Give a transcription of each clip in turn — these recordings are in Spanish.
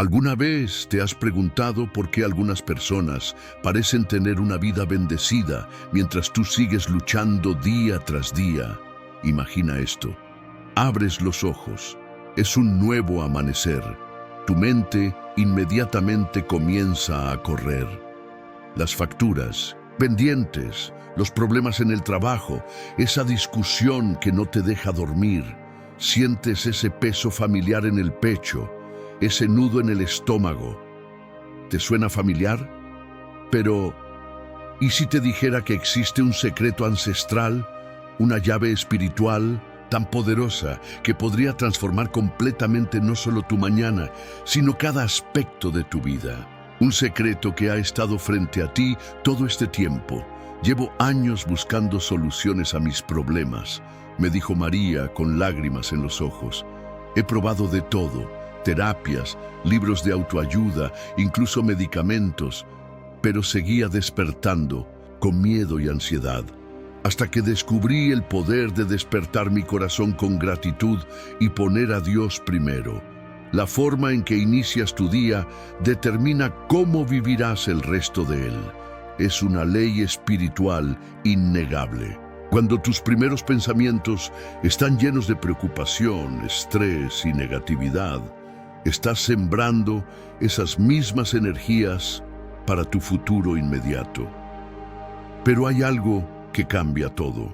¿Alguna vez te has preguntado por qué algunas personas parecen tener una vida bendecida mientras tú sigues luchando día tras día? Imagina esto. Abres los ojos. Es un nuevo amanecer. Tu mente inmediatamente comienza a correr. Las facturas, pendientes, los problemas en el trabajo, esa discusión que no te deja dormir. Sientes ese peso familiar en el pecho, ese nudo en el estómago. ¿Te suena familiar? Pero, ¿y si te dijera que existe un secreto ancestral, una llave espiritual tan poderosa que podría transformar completamente no solo tu mañana, sino cada aspecto de tu vida? Un secreto que ha estado frente a ti todo este tiempo. Llevo años buscando soluciones a mis problemas, me dijo María con lágrimas en los ojos. He probado de todo, terapias, libros de autoayuda, incluso medicamentos, pero seguía despertando con miedo y ansiedad, hasta que descubrí el poder de despertar mi corazón con gratitud y poner a Dios primero. La forma en que inicias tu día determina cómo vivirás el resto de él. Es una ley espiritual innegable. Cuando tus primeros pensamientos están llenos de preocupación, estrés y negatividad, estás sembrando esas mismas energías para tu futuro inmediato. Pero hay algo que cambia todo.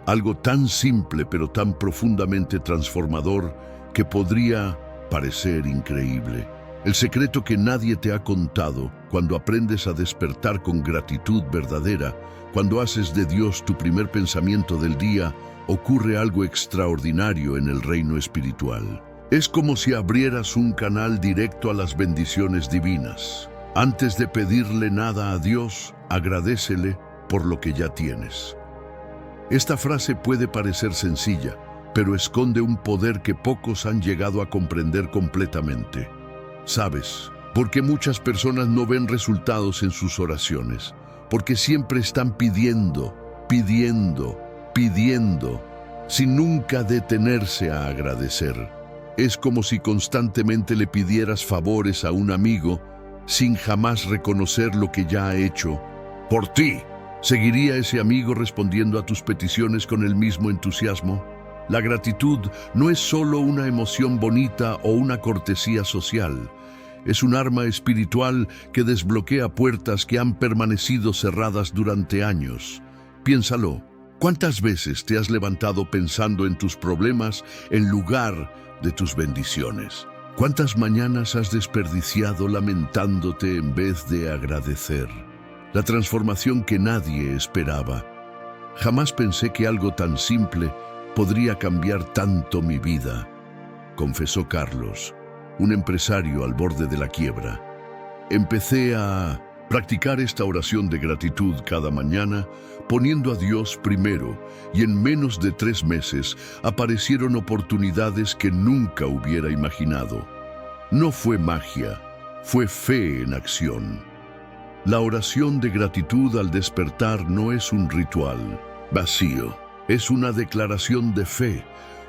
Algo tan simple pero tan profundamente transformador que podría parecer increíble. El secreto que nadie te ha contado: cuando aprendes a despertar con gratitud verdadera, cuando haces de Dios tu primer pensamiento del día, ocurre algo extraordinario en el reino espiritual. Es como si abrieras un canal directo a las bendiciones divinas. Antes de pedirle nada a Dios, agradécele por lo que ya tienes. Esta frase puede parecer sencilla, pero esconde un poder que pocos han llegado a comprender completamente. ¿Sabes por qué muchas personas no ven resultados en sus oraciones? Porque siempre están pidiendo, sin nunca detenerse a agradecer. Es como si constantemente le pidieras favores a un amigo sin jamás reconocer lo que ya ha hecho por ti. ¿Seguiría ese amigo respondiendo a tus peticiones con el mismo entusiasmo? La gratitud no es solo una emoción bonita o una cortesía social. Es un arma espiritual que desbloquea puertas que han permanecido cerradas durante años. Piénsalo. ¿Cuántas veces te has levantado pensando en tus problemas en lugar de tus bendiciones? ¿Cuántas mañanas has desperdiciado lamentándote en vez de agradecer? La transformación que nadie esperaba. Jamás pensé que algo tan simple podría cambiar tanto mi vida, confesó Carlos, un empresario al borde de la quiebra. Empecé a practicar esta oración de gratitud cada mañana, poniendo a Dios primero, y en menos de 3 meses aparecieron oportunidades que nunca hubiera imaginado. No fue magia, fue fe en acción. La oración de gratitud al despertar no es un ritual vacío, es una declaración de fe,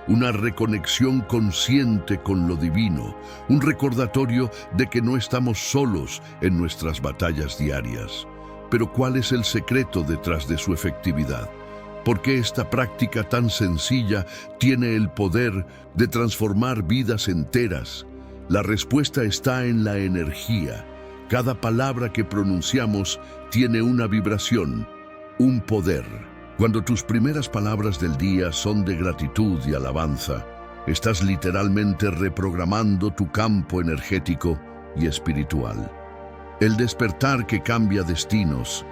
una reconexión consciente con lo divino, un recordatorio de que no estamos solos en nuestras batallas diarias. Pero ¿cuál es el secreto detrás de su efectividad? ¿Por qué esta práctica tan sencilla tiene el poder de transformar vidas enteras? La respuesta está en la energía. Cada palabra que pronunciamos tiene una vibración, un poder. Cuando tus primeras palabras del día son de gratitud y alabanza, estás literalmente reprogramando tu campo energético y espiritual. El despertar que cambia destinos.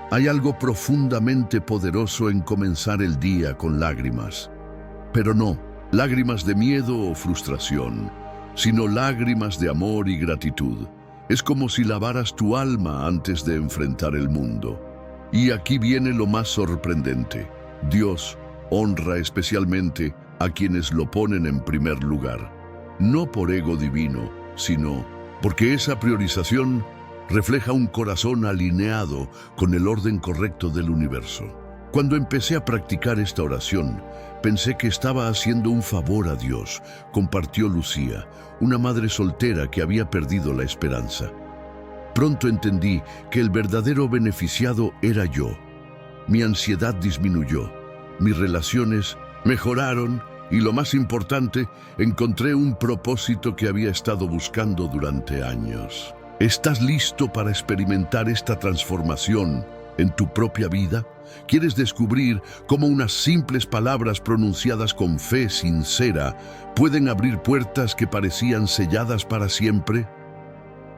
Hay algo profundamente poderoso en comenzar el día con lágrimas. Pero no lágrimas de miedo o frustración, sino lágrimas de amor y gratitud. Es como si lavaras tu alma antes de enfrentar el mundo. Y aquí viene lo más sorprendente. Dios honra especialmente a quienes lo ponen en primer lugar. No por ego divino, sino porque esa priorización refleja un corazón alineado con el orden correcto del universo. Cuando empecé a practicar esta oración, pensé que estaba haciendo un favor a Dios, compartió Lucía, una madre soltera que había perdido la esperanza. Pronto entendí que el verdadero beneficiado era yo. Mi ansiedad disminuyó, mis relaciones mejoraron y, lo más importante, encontré un propósito que había estado buscando durante años. ¿Estás listo para experimentar esta transformación en tu propia vida? ¿Quieres descubrir cómo unas simples palabras pronunciadas con fe sincera pueden abrir puertas que parecían selladas para siempre?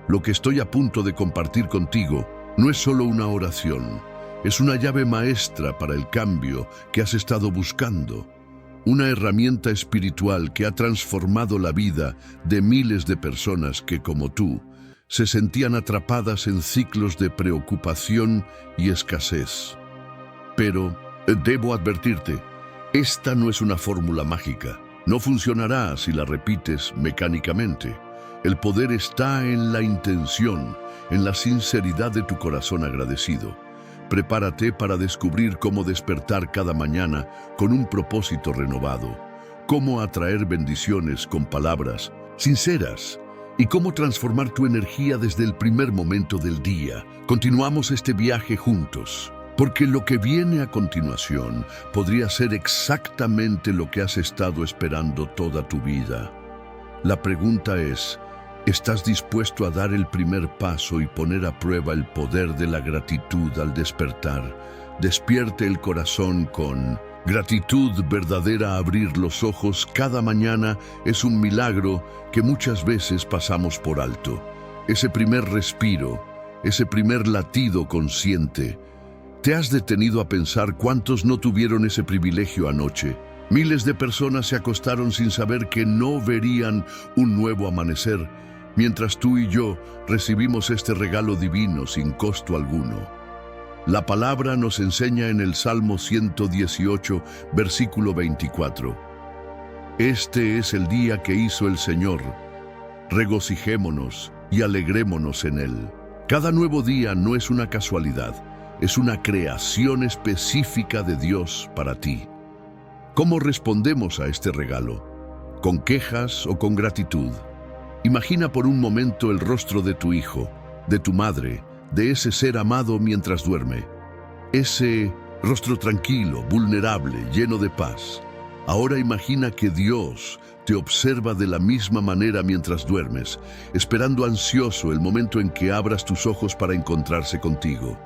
Lo que estoy a punto de compartir contigo no es solo una oración, es una llave maestra para el cambio que has estado buscando. Una herramienta espiritual que ha transformado la vida de miles de personas que, como tú, se sentían atrapadas en ciclos de preocupación y escasez. Pero debo advertirte, esta no es una fórmula mágica. No funcionará si la repites mecánicamente. El poder está en la intención, en la sinceridad de tu corazón agradecido. Prepárate para descubrir cómo despertar cada mañana con un propósito renovado, cómo atraer bendiciones con palabras sinceras y cómo transformar tu energía desde el primer momento del día. Continuamos este viaje juntos, porque lo que viene a continuación podría ser exactamente lo que has estado esperando toda tu vida. La pregunta es, ¿estás dispuesto a dar el primer paso y poner a prueba el poder de la gratitud al despertar? Despierte el corazón con gratitud verdadera. Abrir los ojos cada mañana es un milagro que muchas veces pasamos por alto. Ese primer respiro, ese primer latido consciente. ¿Te has detenido a pensar cuántos no tuvieron ese privilegio anoche? Miles de personas se acostaron sin saber que no verían un nuevo amanecer, mientras tú y yo recibimos este regalo divino sin costo alguno. La palabra nos enseña en el Salmo 118, versículo 24. Este es el día que hizo el Señor. Regocijémonos y alegrémonos en él. Cada nuevo día no es una casualidad, es una creación específica de Dios para ti. ¿Cómo respondemos a este regalo? ¿Con quejas o con gratitud? Imagina por un momento el rostro de tu hijo, de tu madre, de ese ser amado mientras duerme. Ese rostro tranquilo, vulnerable, lleno de paz. Ahora imagina que Dios te observa de la misma manera mientras duermes, esperando ansioso el momento en que abras tus ojos para encontrarse contigo.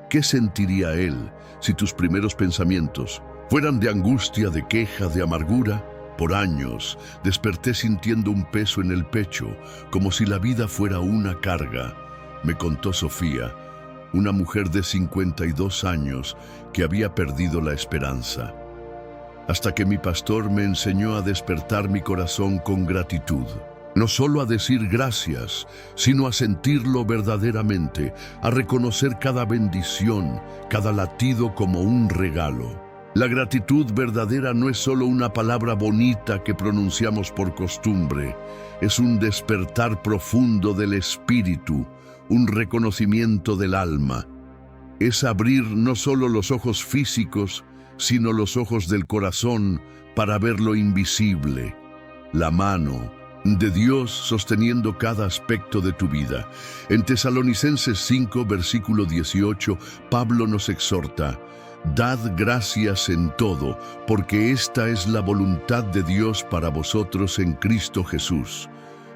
¿Qué sentiría Él si tus primeros pensamientos fueran de angustia, de queja, de amargura? Por años desperté sintiendo un peso en el pecho, como si la vida fuera una carga, me contó Sofía, una mujer de 52 años que había perdido la esperanza. Hasta que mi pastor me enseñó a despertar mi corazón con gratitud. No solo a decir gracias, sino a sentirlo verdaderamente, a reconocer cada bendición, cada latido como un regalo. La gratitud verdadera no es solo una palabra bonita que pronunciamos por costumbre, es un despertar profundo del espíritu, un reconocimiento del alma. Es abrir no solo los ojos físicos, sino los ojos del corazón para ver lo invisible, la mano de Dios sosteniendo cada aspecto de tu vida. En Tesalonicenses 5, versículo 18, Pablo nos exhorta: dad gracias en todo, porque esta es la voluntad de Dios para vosotros en Cristo Jesús.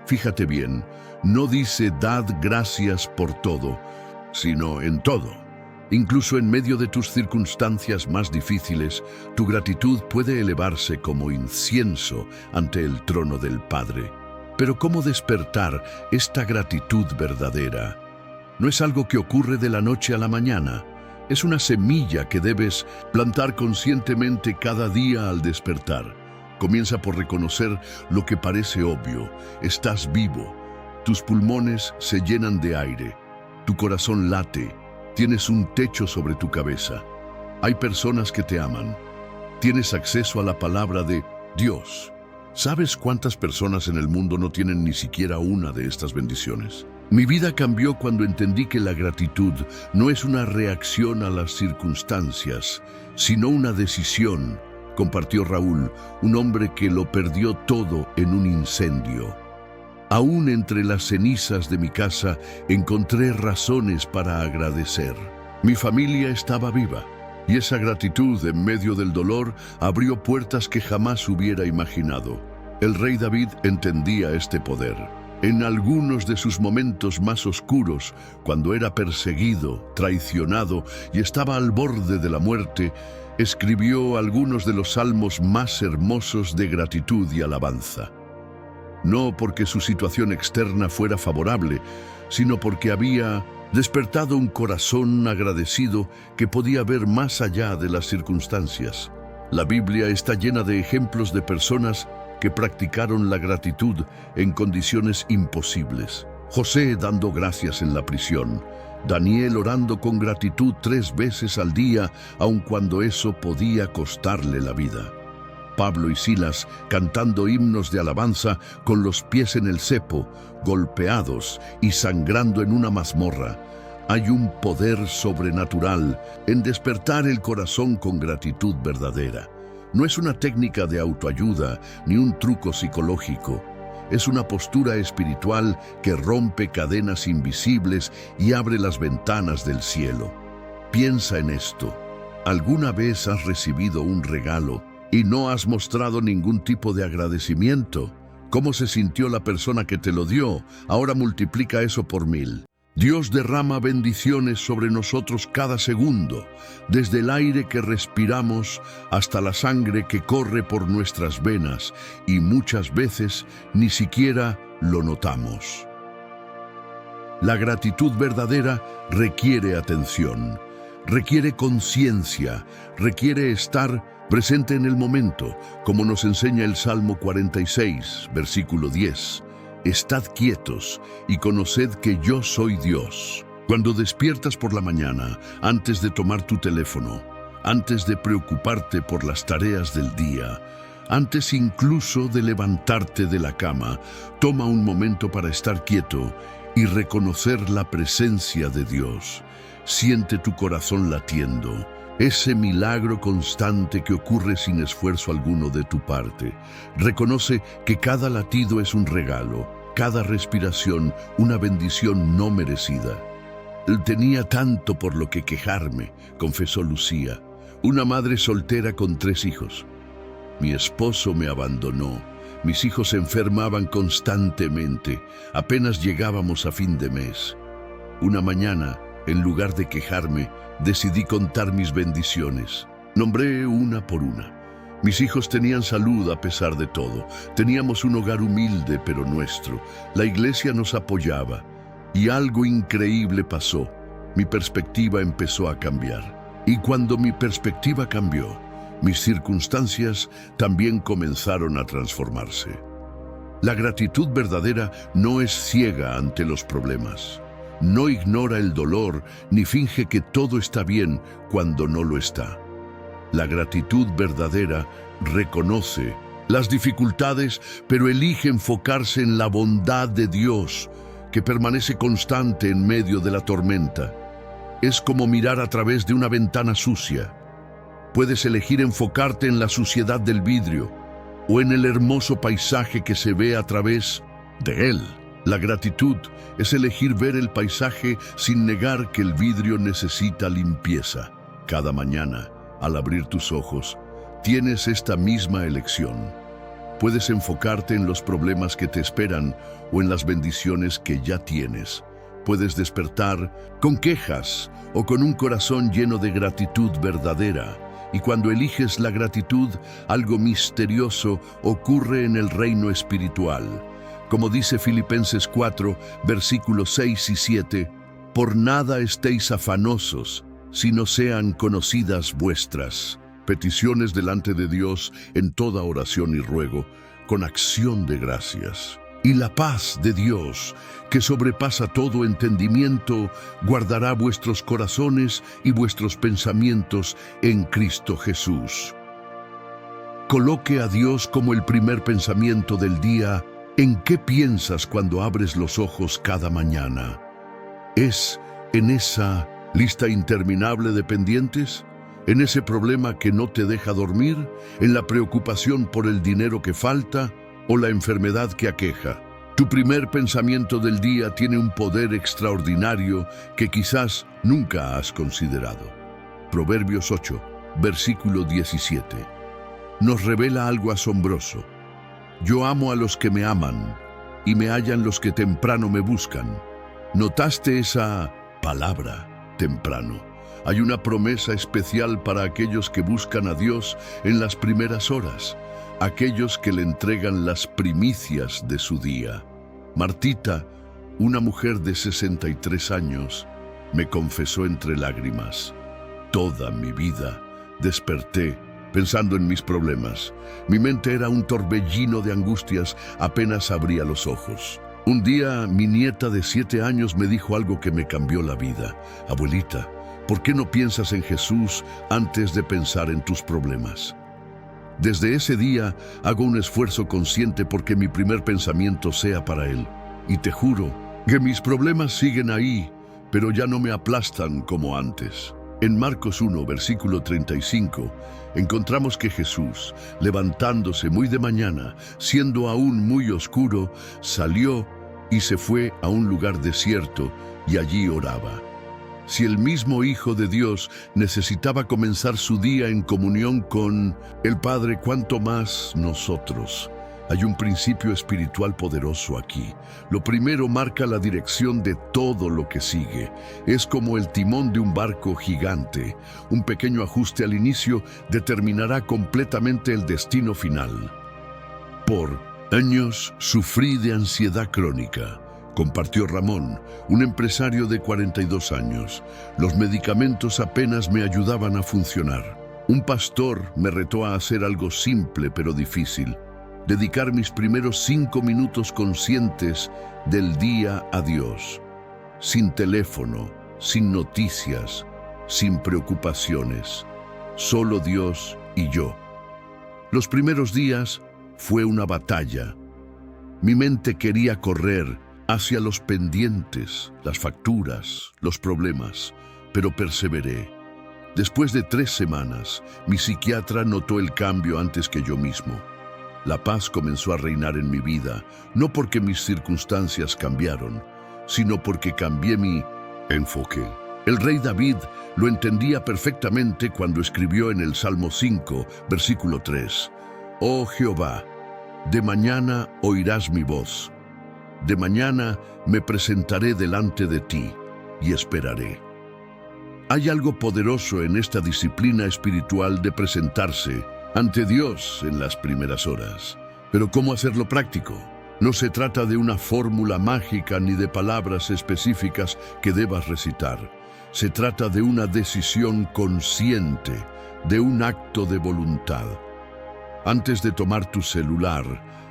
Fíjate bien, no dice dad gracias por todo, sino en todo. Incluso en medio de tus circunstancias más difíciles, tu gratitud puede elevarse como incienso ante el trono del Padre. Pero ¿cómo despertar esta gratitud verdadera? No es algo que ocurre de la noche a la mañana. Es una semilla que debes plantar conscientemente cada día al despertar. Comienza por reconocer lo que parece obvio. Estás vivo. Tus pulmones se llenan de aire. Tu corazón late. Tienes un techo sobre tu cabeza. Hay personas que te aman. Tienes acceso a la palabra de Dios. ¿Sabes cuántas personas en el mundo no tienen ni siquiera una de estas bendiciones? Mi vida cambió cuando entendí que la gratitud no es una reacción a las circunstancias, sino una decisión, compartió Raúl, un hombre que lo perdió todo en un incendio. Aún entre las cenizas de mi casa encontré razones para agradecer. Mi familia estaba viva, y esa gratitud en medio del dolor abrió puertas que jamás hubiera imaginado. El rey David entendía este poder. En algunos de sus momentos más oscuros, cuando era perseguido, traicionado y estaba al borde de la muerte, escribió algunos de los salmos más hermosos de gratitud y alabanza. No porque su situación externa fuera favorable, sino porque había despertado un corazón agradecido que podía ver más allá de las circunstancias. La Biblia está llena de ejemplos de personas que practicaron la gratitud en condiciones imposibles. José dando gracias en la prisión, Daniel orando con gratitud 3 veces al día, aun cuando eso podía costarle la vida. Pablo y Silas cantando himnos de alabanza con los pies en el cepo, golpeados y sangrando en una mazmorra. Hay un poder sobrenatural en despertar el corazón con gratitud verdadera. No es una técnica de autoayuda ni un truco psicológico. Es una postura espiritual que rompe cadenas invisibles y abre las ventanas del cielo. Piensa en esto. ¿Alguna vez has recibido un regalo y no has mostrado ningún tipo de agradecimiento? ¿Cómo se sintió la persona que te lo dio? Ahora multiplica eso por 1000. Dios derrama bendiciones sobre nosotros cada segundo, desde el aire que respiramos hasta la sangre que corre por nuestras venas, y muchas veces ni siquiera lo notamos. La gratitud verdadera requiere atención, requiere conciencia, requiere estar presente en el momento, como nos enseña el Salmo 46, versículo 10. Estad quietos y conoced que yo soy Dios. Cuando despiertas por la mañana, antes de tomar tu teléfono, antes de preocuparte por las tareas del día, antes incluso de levantarte de la cama, toma un momento para estar quieto y reconocer la presencia de Dios. Siente tu corazón latiendo, ese milagro constante que ocurre sin esfuerzo alguno de tu parte. Reconoce que cada latido es un regalo, cada respiración una bendición no merecida. Tenía tanto por lo que quejarme, confesó Lucía, una madre soltera con 3 hijos. Mi esposo me abandonó, mis hijos se enfermaban constantemente, apenas llegábamos a fin de mes. Una mañana, en lugar de quejarme, decidí contar mis bendiciones. Nombré una por una. Mis hijos tenían salud a pesar de todo. Teníamos un hogar humilde pero nuestro. La iglesia nos apoyaba. Y algo increíble pasó. Mi perspectiva empezó a cambiar. Y cuando mi perspectiva cambió, mis circunstancias también comenzaron a transformarse. La gratitud verdadera no es ciega ante los problemas. No ignora el dolor ni finge que todo está bien cuando no lo está. La gratitud verdadera reconoce las dificultades, pero elige enfocarse en la bondad de Dios, que permanece constante en medio de la tormenta. Es como mirar a través de una ventana sucia. Puedes elegir enfocarte en la suciedad del vidrio o en el hermoso paisaje que se ve a través de él. La gratitud es elegir ver el paisaje sin negar que el vidrio necesita limpieza. Cada mañana, al abrir tus ojos, tienes esta misma elección. Puedes enfocarte en los problemas que te esperan o en las bendiciones que ya tienes. Puedes despertar con quejas o con un corazón lleno de gratitud verdadera. Y cuando eliges la gratitud, algo misterioso ocurre en el reino espiritual. Como dice Filipenses 4, versículos 6 y 7, por nada estéis afanosos, sino sean conocidas vuestras peticiones delante de Dios en toda oración y ruego, con acción de gracias. Y la paz de Dios, que sobrepasa todo entendimiento, guardará vuestros corazones y vuestros pensamientos en Cristo Jesús. Coloque a Dios como el primer pensamiento del día. ¿En qué piensas cuando abres los ojos cada mañana? ¿Es en esa lista interminable de pendientes? ¿En ese problema que no te deja dormir? ¿En la preocupación por el dinero que falta o la enfermedad que aqueja? Tu primer pensamiento del día tiene un poder extraordinario que quizás nunca has considerado. Proverbios 8, versículo 17. Nos revela algo asombroso. Yo amo a los que me aman, y me hallan los que temprano me buscan. ¿Notaste esa palabra, temprano? Hay una promesa especial para aquellos que buscan a Dios en las primeras horas, aquellos que le entregan las primicias de su día. Martita, una mujer de 63 años, me confesó entre lágrimas: toda mi vida desperté pensando en mis problemas. Mi mente era un torbellino de angustias apenas abría los ojos. Un día mi nieta de 7 años me dijo algo que me cambió la vida. Abuelita, ¿por qué no piensas en Jesús antes de pensar en tus problemas? Desde ese día hago un esfuerzo consciente porque mi primer pensamiento sea para Él. Y te juro que mis problemas siguen ahí, pero ya no me aplastan como antes. En Marcos 1, versículo 35, encontramos que Jesús, levantándose muy de mañana, siendo aún muy oscuro, salió y se fue a un lugar desierto y allí oraba. Si el mismo Hijo de Dios necesitaba comenzar su día en comunión con el Padre, ¿cuánto más nosotros? Hay un principio espiritual poderoso aquí. Lo primero marca la dirección de todo lo que sigue. Es como el timón de un barco gigante. Un pequeño ajuste al inicio determinará completamente el destino final. Por años sufrí de ansiedad crónica, compartió Ramón, un empresario de 42 años. Los medicamentos apenas me ayudaban a funcionar. Un pastor me retó a hacer algo simple pero difícil: dedicar mis primeros 5 minutos conscientes del día a Dios, sin teléfono, sin noticias, sin preocupaciones, solo Dios y yo. Los primeros días fue una batalla. Mi mente quería correr hacia los pendientes, las facturas, los problemas, pero perseveré. Después de 3 semanas, mi psiquiatra notó el cambio antes que yo mismo. La paz comenzó a reinar en mi vida, no porque mis circunstancias cambiaron, sino porque cambié mi enfoque. El rey David lo entendía perfectamente cuando escribió en el Salmo 5, versículo 3: Oh Jehová, de mañana oirás mi voz. De mañana me presentaré delante de ti y esperaré. Hay algo poderoso en esta disciplina espiritual de presentarse ante Dios en las primeras horas. Pero ¿cómo hacerlo práctico? No se trata de una fórmula mágica ni de palabras específicas que debas recitar. Se trata de una decisión consciente, de un acto de voluntad. Antes de tomar tu celular,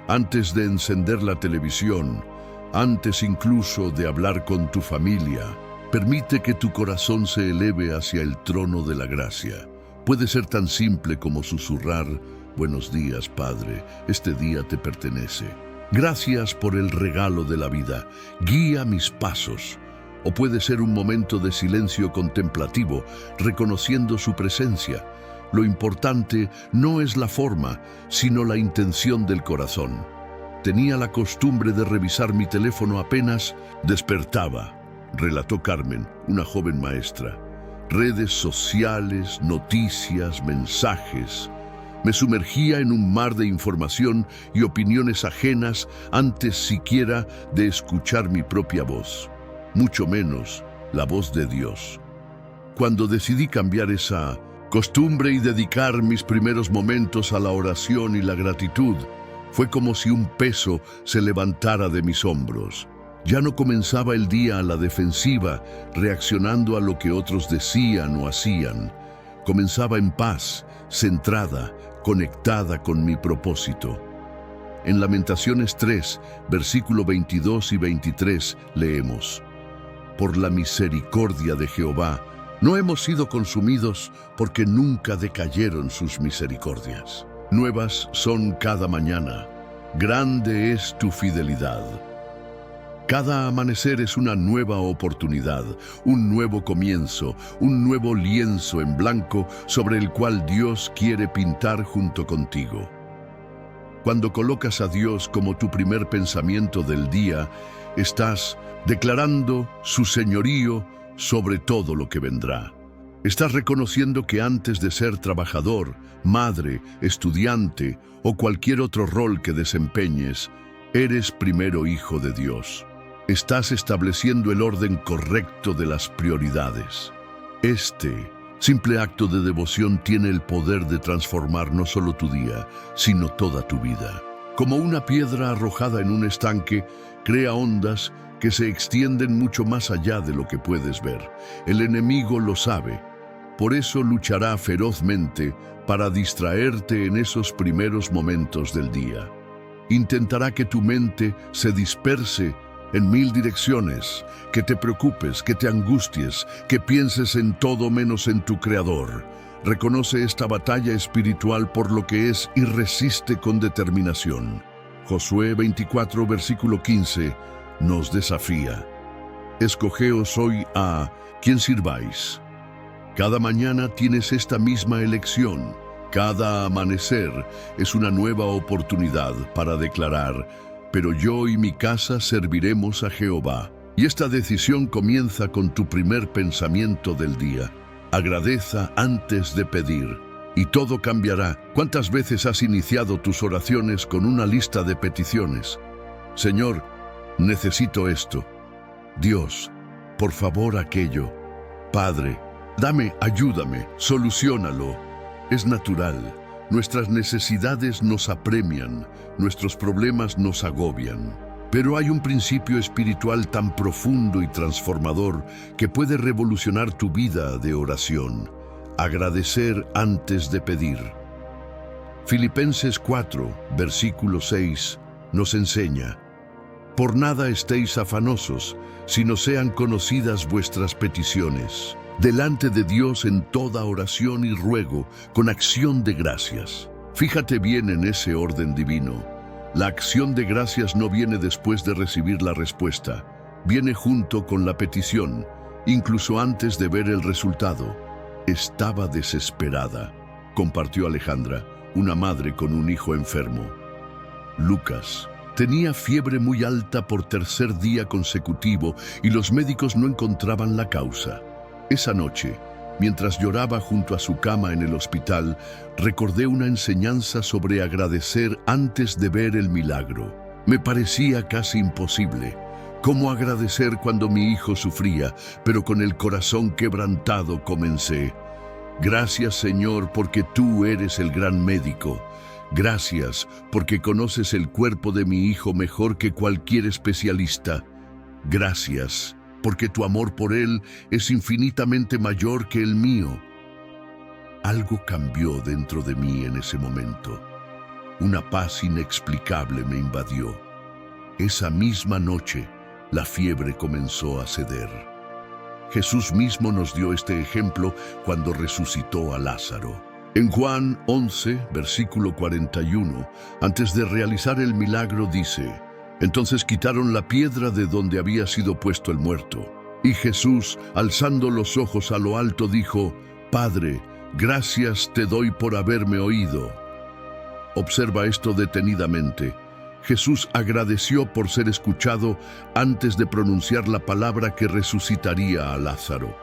antes de encender la televisión, antes incluso de hablar con tu familia, permite que tu corazón se eleve hacia el trono de la gracia. Puede ser tan simple como susurrar: buenos días, Padre, este día te pertenece. Gracias por el regalo de la vida, guía mis pasos. O puede ser un momento de silencio contemplativo, reconociendo su presencia. Lo importante no es la forma, sino la intención del corazón. Tenía la costumbre de revisar mi teléfono apenas despertaba, relató Carmen, una joven maestra. Redes sociales, noticias, mensajes. Me sumergía en un mar de información y opiniones ajenas antes siquiera de escuchar mi propia voz, mucho menos la voz de Dios. Cuando decidí cambiar esa costumbre y dedicar mis primeros momentos a la oración y la gratitud, fue como si un peso se levantara de mis hombros. Ya no comenzaba el día a la defensiva, reaccionando a lo que otros decían o hacían. Comenzaba en paz, centrada, conectada con mi propósito. En Lamentaciones 3, versículo 22 y 23, leemos: Por la misericordia de Jehová, no hemos sido consumidos porque nunca decayeron sus misericordias. Nuevas son cada mañana. Grande es tu fidelidad. Cada amanecer es una nueva oportunidad, un nuevo comienzo, un nuevo lienzo en blanco sobre el cual Dios quiere pintar junto contigo. Cuando colocas a Dios como tu primer pensamiento del día, estás declarando su señorío sobre todo lo que vendrá. Estás reconociendo que antes de ser trabajador, madre, estudiante o cualquier otro rol que desempeñes, eres primero hijo de Dios. Estás estableciendo el orden correcto de las prioridades. Este simple acto de devoción tiene el poder de transformar no solo tu día, sino toda tu vida. Como una piedra arrojada en un estanque, crea ondas que se extienden mucho más allá de lo que puedes ver. El enemigo lo sabe. Por eso luchará ferozmente para distraerte en esos primeros momentos del día. Intentará que tu mente se disperse en 1000 direcciones, que te preocupes, que te angusties, que pienses en todo menos en tu Creador. Reconoce esta batalla espiritual por lo que es y resiste con determinación. Josué 24, versículo 15, nos desafía. Escogeos hoy a quien sirváis. Cada mañana tienes esta misma elección. Cada amanecer es una nueva oportunidad para declarar: pero yo y mi casa serviremos a Jehová. Y esta decisión comienza con tu primer pensamiento del día. Agradeza antes de pedir, y todo cambiará. ¿Cuántas veces has iniciado tus oraciones con una lista de peticiones? Señor, necesito esto. Dios, por favor aquello. Padre, ayúdame, soluciónalo. Es natural. Nuestras necesidades nos apremian, nuestros problemas nos agobian. Pero hay un principio espiritual tan profundo y transformador que puede revolucionar tu vida de oración. Agradecer antes de pedir. Filipenses 4, versículo 6, nos enseña: por nada estéis afanosos, sino sean conocidas vuestras peticiones delante de Dios en toda oración y ruego, con acción de gracias. Fíjate bien en ese orden divino. La acción de gracias no viene después de recibir la respuesta, viene junto con la petición, incluso antes de ver el resultado. Estaba desesperada, compartió Alejandra, una madre con un hijo enfermo. Lucas tenía fiebre muy alta por tercer día consecutivo y los médicos no encontraban la causa. Esa noche, mientras lloraba junto a su cama en el hospital, recordé una enseñanza sobre agradecer antes de ver el milagro. Me parecía casi imposible. ¿Cómo agradecer cuando mi hijo sufría? Pero con el corazón quebrantado comencé. Gracias, Señor, porque tú eres el gran médico. Gracias, porque conoces el cuerpo de mi hijo mejor que cualquier especialista. Gracias, porque tu amor por él es infinitamente mayor que el mío. Algo cambió dentro de mí en ese momento. Una paz inexplicable me invadió. Esa misma noche, la fiebre comenzó a ceder. Jesús mismo nos dio este ejemplo cuando resucitó a Lázaro. En Juan 11, versículo 41, antes de realizar el milagro dice: entonces quitaron la piedra de donde había sido puesto el muerto. Y Jesús, alzando los ojos a lo alto, dijo: Padre, gracias te doy por haberme oído. Observa esto detenidamente. Jesús agradeció por ser escuchado antes de pronunciar la palabra que resucitaría a Lázaro.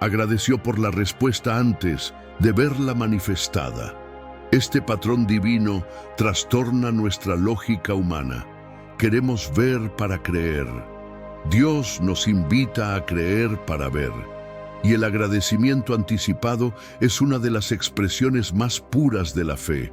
Agradeció por la respuesta antes de verla manifestada. Este patrón divino trastorna nuestra lógica humana. Queremos ver para creer. Dios nos invita a creer para ver. Y el agradecimiento anticipado es una de las expresiones más puras de la fe.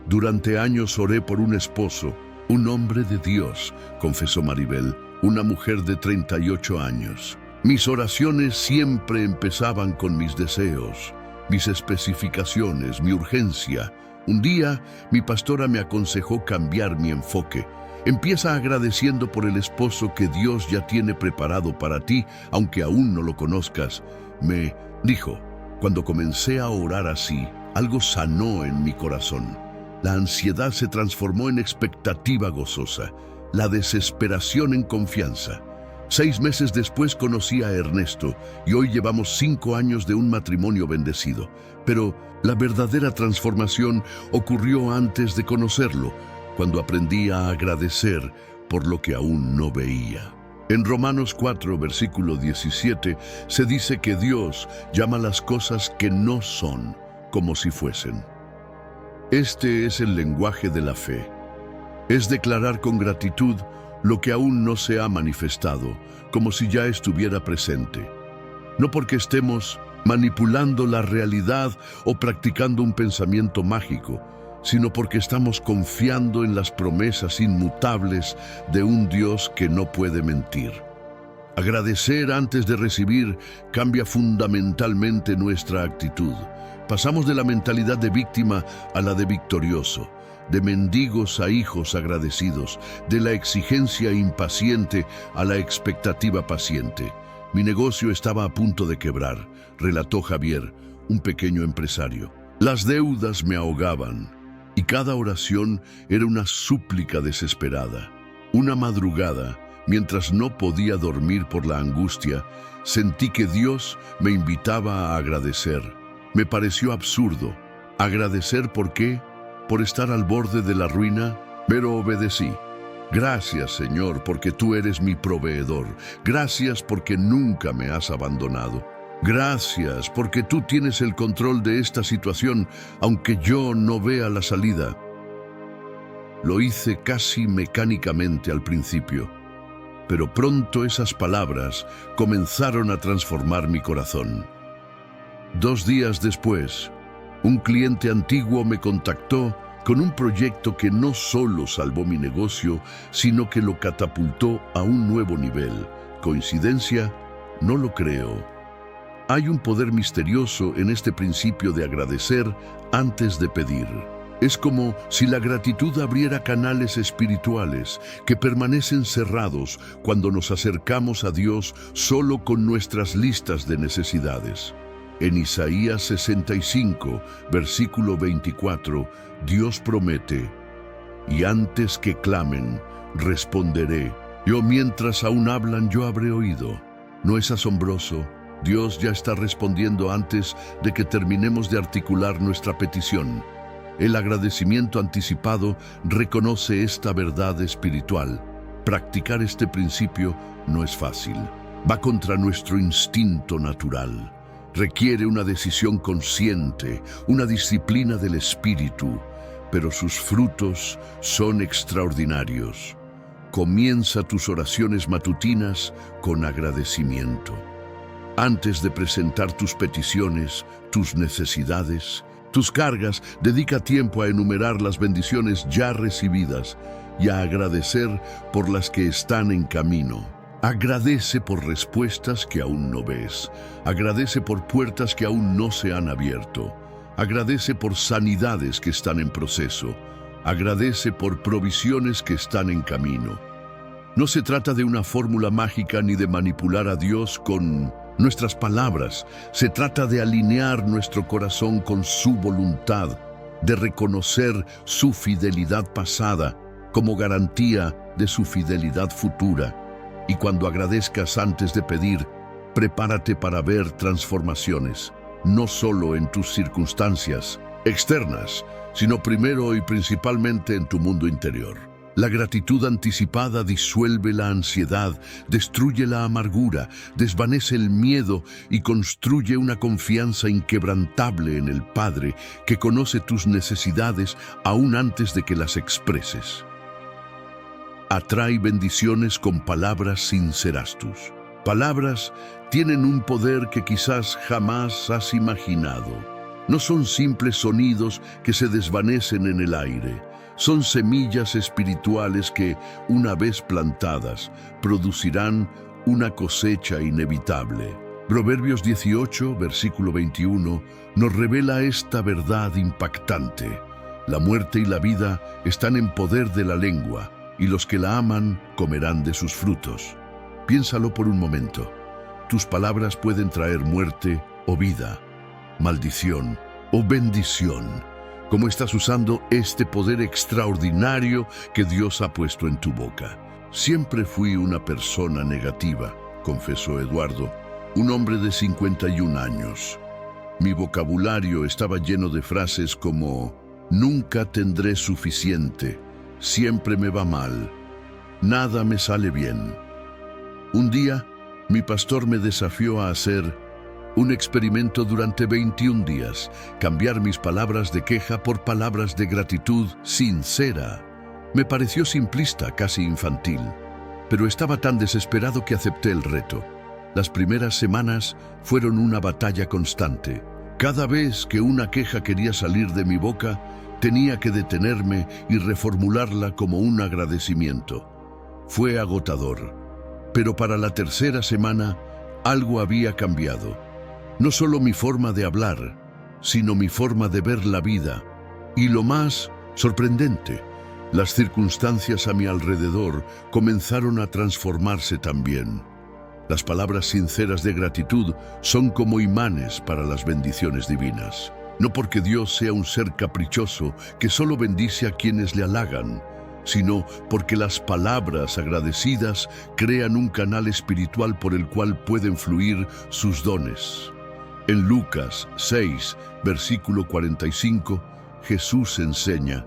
Durante años oré por un esposo, un hombre de Dios, confesó Maribel, una mujer de 38 años. Mis oraciones siempre empezaban con mis deseos, mis especificaciones, mi urgencia. Un día, mi pastora me aconsejó cambiar mi enfoque. Empieza agradeciendo por el esposo que Dios ya tiene preparado para ti, aunque aún no lo conozcas. Me dijo, cuando comencé a orar así, algo sanó en mi corazón. La ansiedad se transformó en expectativa gozosa, la desesperación en confianza. 6 meses después conocí a Ernesto y hoy llevamos 5 años de un matrimonio bendecido. Pero la verdadera transformación ocurrió antes de conocerlo, cuando aprendí a agradecer por lo que aún no veía. En Romanos 4, versículo 17, se dice que Dios llama las cosas que no son como si fuesen. Este es el lenguaje de la fe. Es declarar con gratitud lo que aún no se ha manifestado, como si ya estuviera presente. No porque estemos manipulando la realidad o practicando un pensamiento mágico, sino porque estamos confiando en las promesas inmutables de un Dios que no puede mentir. Agradecer antes de recibir cambia fundamentalmente nuestra actitud. Pasamos de la mentalidad de víctima a la de victorioso, de mendigos a hijos agradecidos, de la exigencia impaciente a la expectativa paciente. Mi negocio estaba a punto de quebrar, relató Javier, un pequeño empresario. Las deudas me ahogaban y cada oración era una súplica desesperada. Una madrugada, mientras no podía dormir por la angustia, sentí que Dios me invitaba a agradecer. Me pareció absurdo. ¿Agradecer por qué? ¿Por estar al borde de la ruina? Pero obedecí. Gracias, Señor, porque tú eres mi proveedor. Gracias porque nunca me has abandonado. Gracias porque tú tienes el control de esta situación, aunque yo no vea la salida. Lo hice casi mecánicamente al principio, pero pronto esas palabras comenzaron a transformar mi corazón. 2 días después, un cliente antiguo me contactó con un proyecto que no solo salvó mi negocio, sino que lo catapultó a un nuevo nivel. ¿Coincidencia? No lo creo. Hay un poder misterioso en este principio de agradecer antes de pedir. Es como si la gratitud abriera canales espirituales que permanecen cerrados cuando nos acercamos a Dios solo con nuestras listas de necesidades. En Isaías 65, versículo 24, Dios promete: y antes que clamen, responderé. Yo mientras aún hablan, yo habré oído. ¿No es asombroso? Dios ya está respondiendo antes de que terminemos de articular nuestra petición. El agradecimiento anticipado reconoce esta verdad espiritual. Practicar este principio no es fácil. Va contra nuestro instinto natural. Requiere una decisión consciente, una disciplina del espíritu, pero sus frutos son extraordinarios. Comienza tus oraciones matutinas con agradecimiento. Antes de presentar tus peticiones, tus necesidades, tus cargas, dedica tiempo a enumerar las bendiciones ya recibidas y a agradecer por las que están en camino. Agradece por respuestas que aún no ves. Agradece por puertas que aún no se han abierto. Agradece por sanidades que están en proceso. Agradece por provisiones que están en camino. No se trata de una fórmula mágica ni de manipular a Dios con nuestras palabras. Se trata de alinear nuestro corazón con su voluntad, de reconocer su fidelidad pasada como garantía de su fidelidad futura. Y cuando agradezcas antes de pedir, prepárate para ver transformaciones, no solo en tus circunstancias externas, sino primero y principalmente en tu mundo interior. La gratitud anticipada disuelve la ansiedad, destruye la amargura, desvanece el miedo y construye una confianza inquebrantable en el Padre que conoce tus necesidades aún antes de que las expreses. Atrae bendiciones con palabras sincerastus. Palabras tienen un poder que quizás jamás has imaginado. No son simples sonidos que se desvanecen en el aire. Son semillas espirituales que, una vez plantadas, producirán una cosecha inevitable. Proverbios 18, versículo 21, nos revela esta verdad impactante. La muerte y la vida están en poder de la lengua, y los que la aman comerán de sus frutos. Piénsalo por un momento. Tus palabras pueden traer muerte o vida, maldición o bendición. ¿Cómo estás usando este poder extraordinario que Dios ha puesto en tu boca? Siempre fui una persona negativa, confesó Eduardo, un hombre de 51 años. Mi vocabulario estaba lleno de frases como: nunca tendré suficiente, siempre me va mal, nada me sale bien. Un día, mi pastor me desafió a hacer un experimento durante 21 días, cambiar mis palabras de queja por palabras de gratitud sincera. Me pareció simplista, casi infantil, pero estaba tan desesperado que acepté el reto. Las primeras semanas fueron una batalla constante. Cada vez que una queja quería salir de mi boca, tenía que detenerme y reformularla como un agradecimiento. Fue agotador, pero para la tercera semana algo había cambiado. No solo mi forma de hablar, sino mi forma de ver la vida. Y lo más sorprendente, las circunstancias a mi alrededor comenzaron a transformarse también. Las palabras sinceras de gratitud son como imanes para las bendiciones divinas. No porque Dios sea un ser caprichoso que solo bendice a quienes le halagan, sino porque las palabras agradecidas crean un canal espiritual por el cual pueden fluir sus dones. En Lucas 6, versículo 45, Jesús enseña: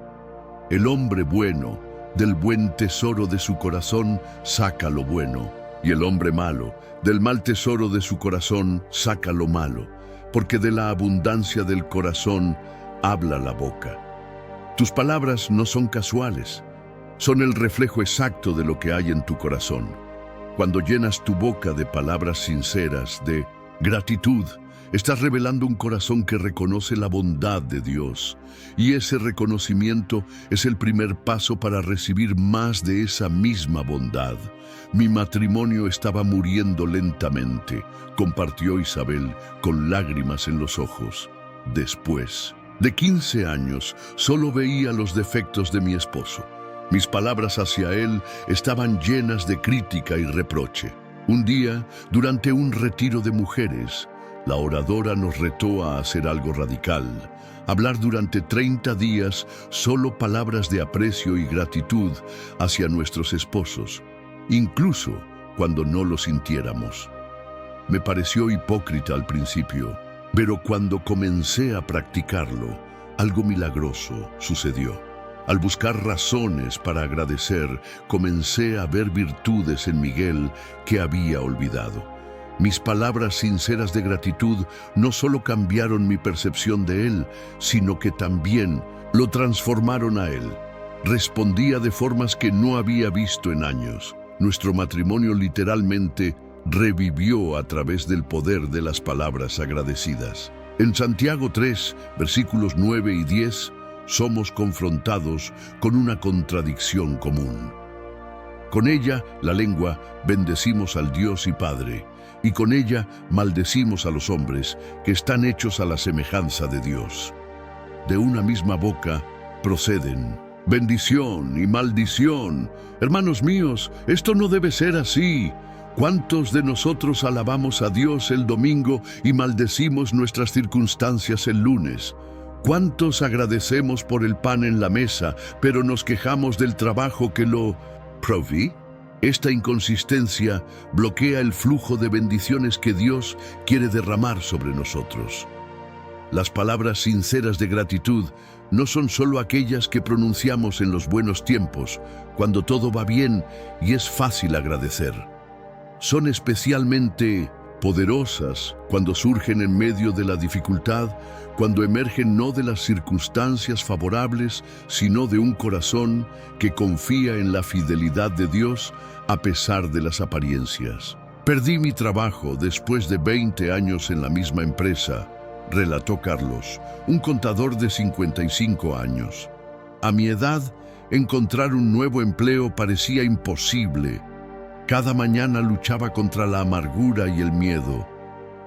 el hombre bueno, del buen tesoro de su corazón, saca lo bueno, y el hombre malo, del mal tesoro de su corazón, saca lo malo, porque de la abundancia del corazón habla la boca. Tus palabras no son casuales, son el reflejo exacto de lo que hay en tu corazón. Cuando llenas tu boca de palabras sinceras, de gratitud, estás revelando un corazón que reconoce la bondad de Dios, y ese reconocimiento es el primer paso para recibir más de esa misma bondad. Mi matrimonio estaba muriendo lentamente, compartió Isabel con lágrimas en los ojos. Después de 15 años, solo veía los defectos de mi esposo. Mis palabras hacia él estaban llenas de crítica y reproche. Un día, durante un retiro de mujeres, la oradora nos retó a hacer algo radical: hablar durante 30 días solo palabras de aprecio y gratitud hacia nuestros esposos, incluso cuando no lo sintiéramos. Me pareció hipócrita al principio, pero cuando comencé a practicarlo, algo milagroso sucedió. Al buscar razones para agradecer, comencé a ver virtudes en Miguel que había olvidado. Mis palabras sinceras de gratitud no solo cambiaron mi percepción de él, sino que también lo transformaron a él. Respondía de formas que no había visto en años. Nuestro matrimonio literalmente revivió a través del poder de las palabras agradecidas. En Santiago 3, versículos 9 y 10, somos confrontados con una contradicción común. Con ella, la lengua, bendecimos al Dios y Padre, y con ella maldecimos a los hombres que están hechos a la semejanza de Dios. De una misma boca proceden bendición y maldición. Hermanos míos, esto no debe ser así. ¿Cuántos de nosotros alabamos a Dios el domingo y maldecimos nuestras circunstancias el lunes? ¿Cuántos agradecemos por el pan en la mesa, pero nos quejamos del trabajo que lo proví? Esta inconsistencia bloquea el flujo de bendiciones que Dios quiere derramar sobre nosotros. Las palabras sinceras de gratitud no son solo aquellas que pronunciamos en los buenos tiempos, cuando todo va bien y es fácil agradecer. Son especialmente poderosas cuando surgen en medio de la dificultad, cuando emergen no de las circunstancias favorables, sino de un corazón que confía en la fidelidad de Dios a pesar de las apariencias. Perdí mi trabajo después de 20 años en la misma empresa, relató Carlos, un contador de 55 años. A mi edad, encontrar un nuevo empleo parecía imposible. Cada mañana luchaba contra la amargura y el miedo.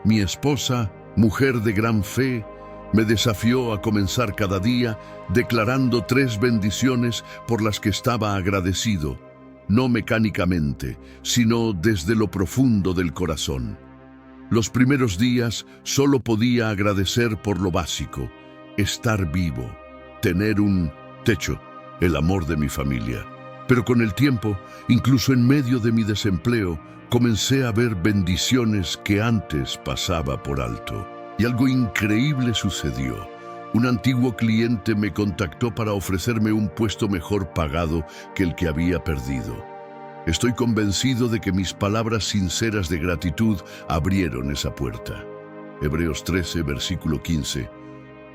Mi esposa, mujer de gran fe, me desafió a comenzar cada día declarando 3 bendiciones por las que estaba agradecido, no mecánicamente, sino desde lo profundo del corazón. Los primeros días solo podía agradecer por lo básico: estar vivo, tener un techo, el amor de mi familia. Pero con el tiempo, incluso en medio de mi desempleo, comencé a ver bendiciones que antes pasaba por alto. Y algo increíble sucedió. Un antiguo cliente me contactó para ofrecerme un puesto mejor pagado que el que había perdido. Estoy convencido de que mis palabras sinceras de gratitud abrieron esa puerta. Hebreos 13, versículo 15,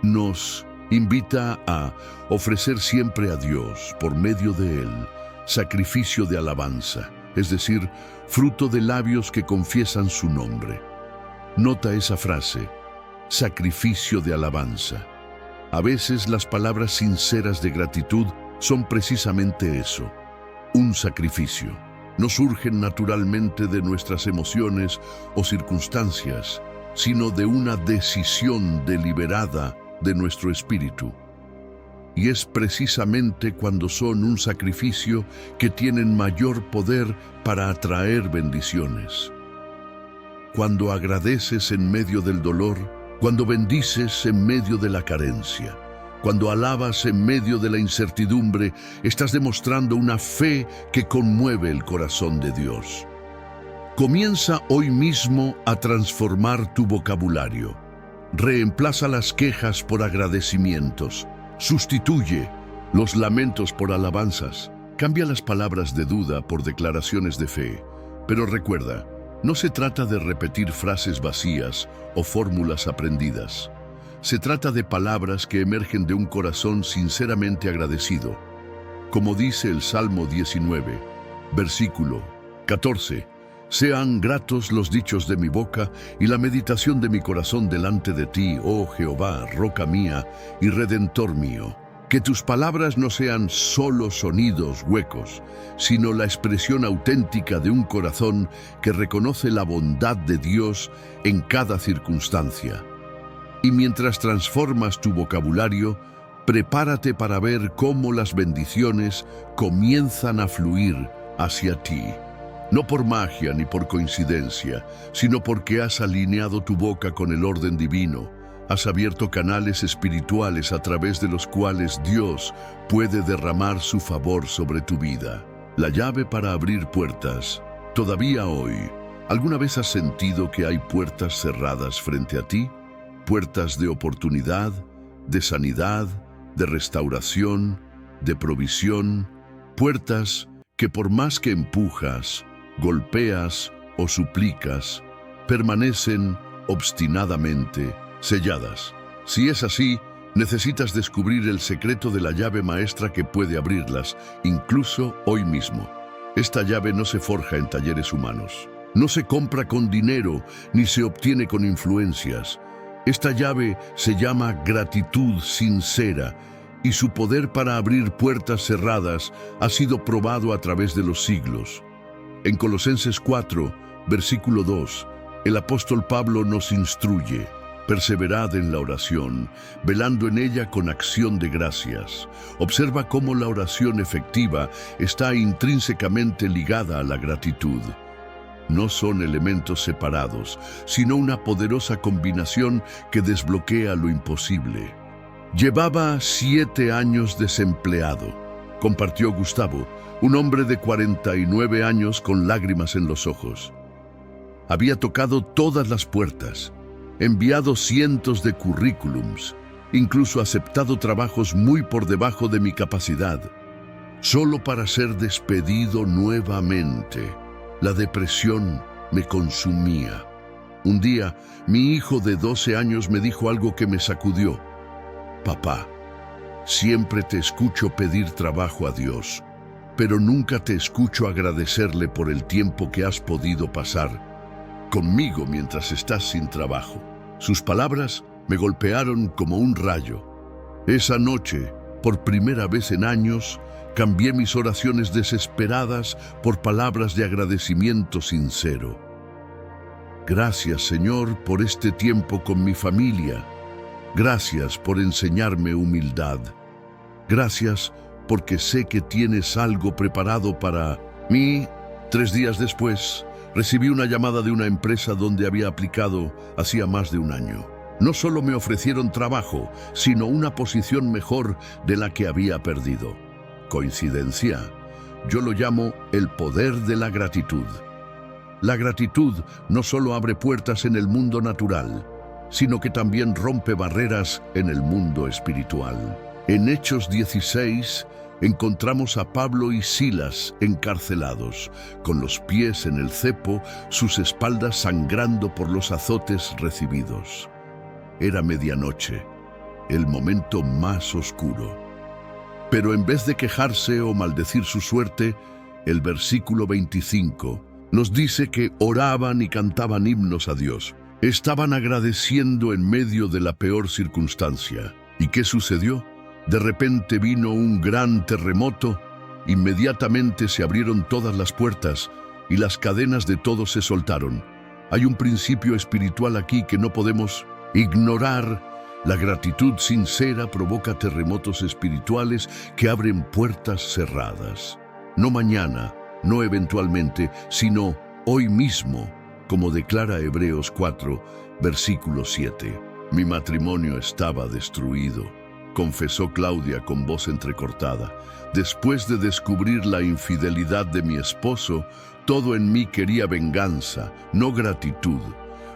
nos invita a ofrecer siempre a Dios, por medio de Él, sacrificio de alabanza, es decir, fruto de labios que confiesan su nombre. Nota esa frase, sacrificio de alabanza. A veces las palabras sinceras de gratitud son precisamente eso, un sacrificio. No surgen naturalmente de nuestras emociones o circunstancias, sino de una decisión deliberada de nuestro espíritu. Y es precisamente cuando son un sacrificio que tienen mayor poder para atraer bendiciones. Cuando agradeces en medio del dolor, cuando bendices en medio de la carencia, cuando alabas en medio de la incertidumbre, estás demostrando una fe que conmueve el corazón de Dios. Comienza hoy mismo a transformar tu vocabulario. Reemplaza las quejas por agradecimientos. Sustituye los lamentos por alabanzas. Cambia las palabras de duda por declaraciones de fe. Pero recuerda, no se trata de repetir frases vacías o fórmulas aprendidas. Se trata de palabras que emergen de un corazón sinceramente agradecido. Como dice el Salmo 19, versículo 14, sean gratos los dichos de mi boca y la meditación de mi corazón delante de ti, oh Jehová, roca mía y redentor mío. Que tus palabras no sean solo sonidos huecos, sino la expresión auténtica de un corazón que reconoce la bondad de Dios en cada circunstancia. Y mientras transformas tu vocabulario, prepárate para ver cómo las bendiciones comienzan a fluir hacia ti. No por magia ni por coincidencia, sino porque has alineado tu boca con el orden divino. Has abierto canales espirituales a través de los cuales Dios puede derramar su favor sobre tu vida. La llave para abrir puertas. Todavía hoy, ¿alguna vez has sentido que hay puertas cerradas frente a ti? Puertas de oportunidad, de sanidad, de restauración, de provisión. Puertas que por más que empujas, golpeas o suplicas, permanecen obstinadamente selladas. Si es así, necesitas descubrir el secreto de la llave maestra que puede abrirlas, incluso hoy mismo. Esta llave no se forja en talleres humanos. No se compra con dinero, ni se obtiene con influencias. Esta llave se llama gratitud sincera, y su poder para abrir puertas cerradas ha sido probado a través de los siglos. En Colosenses 4, versículo 2, el apóstol Pablo nos instruye: perseverad en la oración, velando en ella con acción de gracias. Observa cómo la oración efectiva está intrínsecamente ligada a la gratitud. No son elementos separados, sino una poderosa combinación que desbloquea lo imposible. Llevaba 7 años desempleado, compartió Gustavo, un hombre de 49 años con lágrimas en los ojos. Había tocado todas las puertas, enviado cientos de currículums, incluso aceptado trabajos muy por debajo de mi capacidad, solo para ser despedido nuevamente. La depresión me consumía. Un día, mi hijo de 12 años me dijo algo que me sacudió. Papá, siempre te escucho pedir trabajo a Dios, pero nunca te escucho agradecerle por el tiempo que has podido pasar conmigo mientras estás sin trabajo. Sus palabras me golpearon como un rayo. Esa noche, por primera vez en años, cambié mis oraciones desesperadas por palabras de agradecimiento sincero. Gracias, Señor, por este tiempo con mi familia. Gracias por enseñarme humildad. Gracias porque sé que tienes algo preparado para mí. 3 días después, recibí una llamada de una empresa donde había aplicado hacía más de un año. No solo me ofrecieron trabajo, sino una posición mejor de la que había perdido. ¿Coincidencia? Yo lo llamo el poder de la gratitud. La gratitud no solo abre puertas en el mundo natural, sino que también rompe barreras en el mundo espiritual. En Hechos 16 encontramos a Pablo y Silas encarcelados, con los pies en el cepo, sus espaldas sangrando por los azotes recibidos. Era medianoche, el momento más oscuro. Pero en vez de quejarse o maldecir su suerte, el versículo 25 nos dice que oraban y cantaban himnos a Dios. Estaban agradeciendo en medio de la peor circunstancia. ¿Y qué sucedió? De repente vino un gran terremoto, inmediatamente se abrieron todas las puertas y las cadenas de todos se soltaron. Hay un principio espiritual aquí que no podemos ignorar. La gratitud sincera provoca terremotos espirituales que abren puertas cerradas. No mañana, no eventualmente, sino hoy mismo, como declara Hebreos 4, versículo 7. Mi matrimonio estaba destruido, confesó Claudia con voz entrecortada. Después de descubrir la infidelidad de mi esposo, todo en mí quería venganza, no gratitud.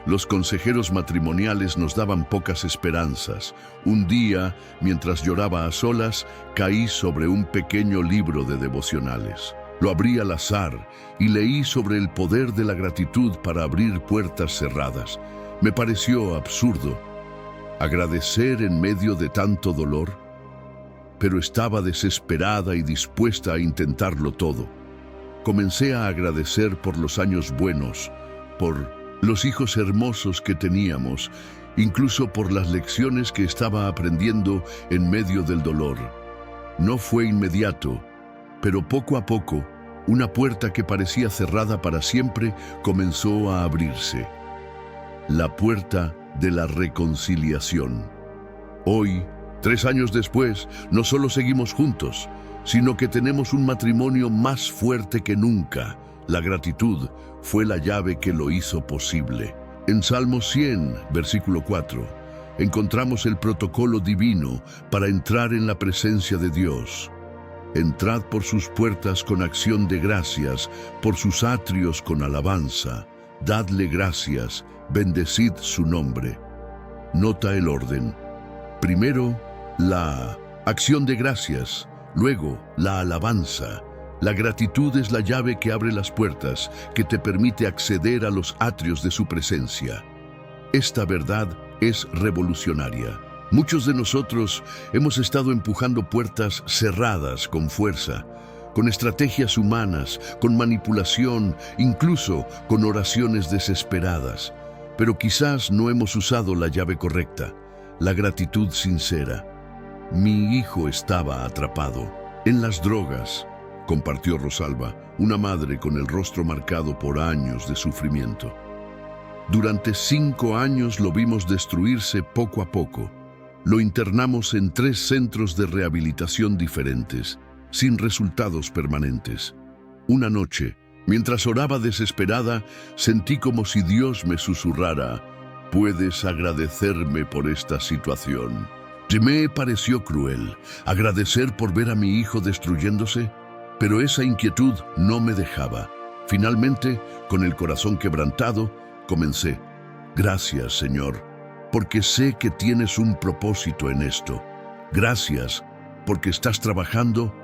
Los consejeros matrimoniales nos daban pocas esperanzas. Un día, mientras lloraba a solas, caí sobre un pequeño libro de devocionales. Lo abrí al azar y leí sobre el poder de la gratitud para abrir puertas cerradas. Me pareció absurdo. ¿Agradecer en medio de tanto dolor? Pero estaba desesperada y dispuesta a intentarlo todo. Comencé a agradecer por los años buenos, por los hijos hermosos que teníamos, incluso por las lecciones que estaba aprendiendo en medio del dolor. No fue inmediato, pero poco a poco, una puerta que parecía cerrada para siempre comenzó a abrirse. La puerta de la reconciliación. Hoy, 3 años después, no solo seguimos juntos, sino que tenemos un matrimonio más fuerte que nunca. La gratitud fue la llave que lo hizo posible. En Salmo 100, versículo 4, encontramos el protocolo divino para entrar en la presencia de Dios. Entrad por sus puertas con acción de gracias, por sus atrios con alabanza. Dadle gracias, bendecid su nombre. Nota el orden. Primero, la acción de gracias, luego la alabanza. La gratitud es la llave que abre las puertas, que te permite acceder a los atrios de su presencia. Esta verdad es revolucionaria. Muchos de nosotros hemos estado empujando puertas cerradas con fuerza, con estrategias humanas, con manipulación, incluso con oraciones desesperadas. Pero quizás no hemos usado la llave correcta, la gratitud sincera. Mi hijo estaba atrapado en las drogas, compartió Rosalba, una madre con el rostro marcado por años de sufrimiento. Durante 5 años lo vimos destruirse poco a poco. Lo internamos en 3 centros de rehabilitación diferentes, sin resultados permanentes. Una noche, mientras oraba desesperada, sentí como si Dios me susurrara: «Puedes agradecerme por esta situación». Me pareció cruel agradecer por ver a mi hijo destruyéndose, pero esa inquietud no me dejaba. Finalmente, con el corazón quebrantado, comencé: «Gracias, Señor, porque sé que tienes un propósito en esto. Gracias, porque estás trabajando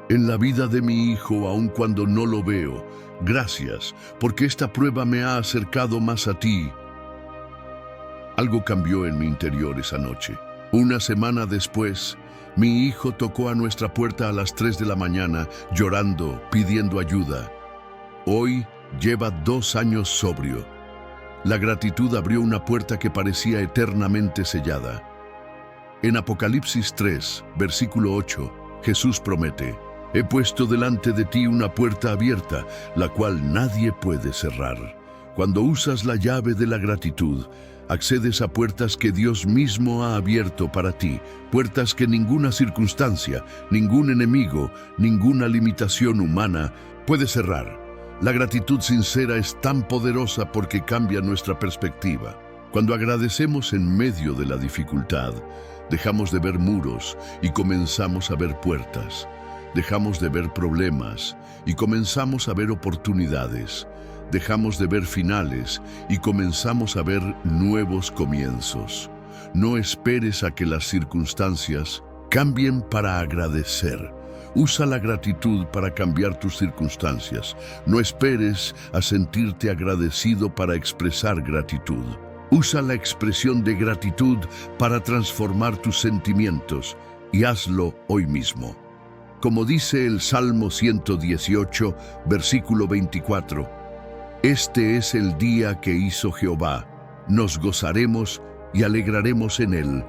en la vida de mi hijo aun cuando no lo veo. Gracias, porque esta prueba me ha acercado más a ti». Algo cambió en mi interior esa noche. Una semana después, mi hijo tocó a nuestra puerta a las 3 de la mañana, llorando, pidiendo ayuda. Hoy lleva 2 años sobrio. La gratitud abrió una puerta que parecía eternamente sellada. En Apocalipsis 3, versículo 8, Jesús promete: «He puesto delante de ti una puerta abierta, la cual nadie puede cerrar». Cuando usas la llave de la gratitud, accedes a puertas que Dios mismo ha abierto para ti, puertas que ninguna circunstancia, ningún enemigo, ninguna limitación humana puede cerrar. La gratitud sincera es tan poderosa porque cambia nuestra perspectiva. Cuando agradecemos en medio de la dificultad, dejamos de ver muros y comenzamos a ver puertas. Dejamos de ver problemas y comenzamos a ver oportunidades. Dejamos de ver finales y comenzamos a ver nuevos comienzos. No esperes a que las circunstancias cambien para agradecer. Usa la gratitud para cambiar tus circunstancias. No esperes a sentirte agradecido para expresar gratitud. Usa la expresión de gratitud para transformar tus sentimientos y hazlo hoy mismo. Como dice el Salmo 118, versículo 24, «Este es el día que hizo Jehová, nos gozaremos y alegraremos en él.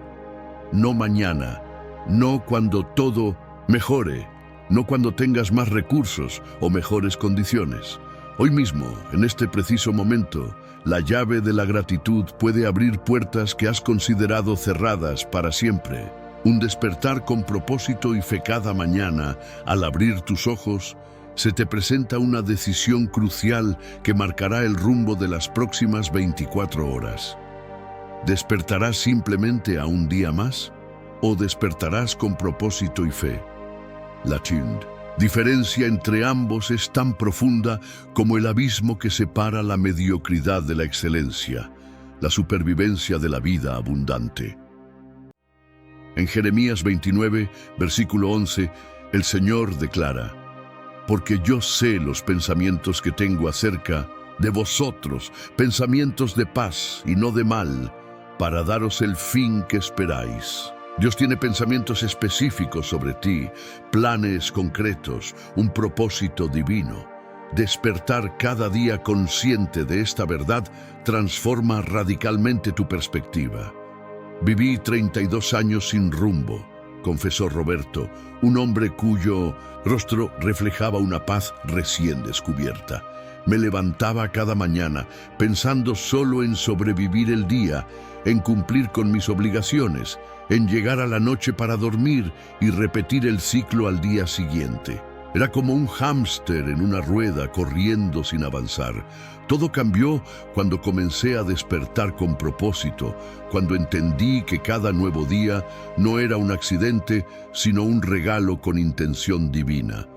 No mañana, no cuando todo mejore, no cuando tengas más recursos o mejores condiciones. Hoy mismo, en este preciso momento, la llave de la gratitud puede abrir puertas que has considerado cerradas para siempre. Un despertar con propósito y fe cada mañana. Al abrir tus ojos, se te presenta una decisión crucial que marcará el rumbo de las próximas 24 horas. ¿Despertarás simplemente a un día más o despertarás con propósito y fe? La diferencia entre ambos es tan profunda como el abismo que separa la mediocridad de la excelencia, la supervivencia de la vida abundante. En Jeremías 29, versículo 11, el Señor declara, «Porque yo sé los pensamientos que tengo acerca de vosotros, pensamientos de paz y no de mal, para daros el fin que esperáis». Dios tiene pensamientos específicos sobre ti, planes concretos, un propósito divino. Despertar cada día consciente de esta verdad transforma radicalmente tu perspectiva. Viví 32 años sin rumbo, confesó Roberto, un hombre cuyo rostro reflejaba una paz recién descubierta. Me levantaba cada mañana pensando solo en sobrevivir el día, en cumplir con mis obligaciones, en llegar a la noche para dormir y repetir el ciclo al día siguiente. Era como un hámster en una rueda corriendo sin avanzar. Todo cambió cuando comencé a despertar con propósito, cuando entendí que cada nuevo día no era un accidente, sino un regalo con intención divina.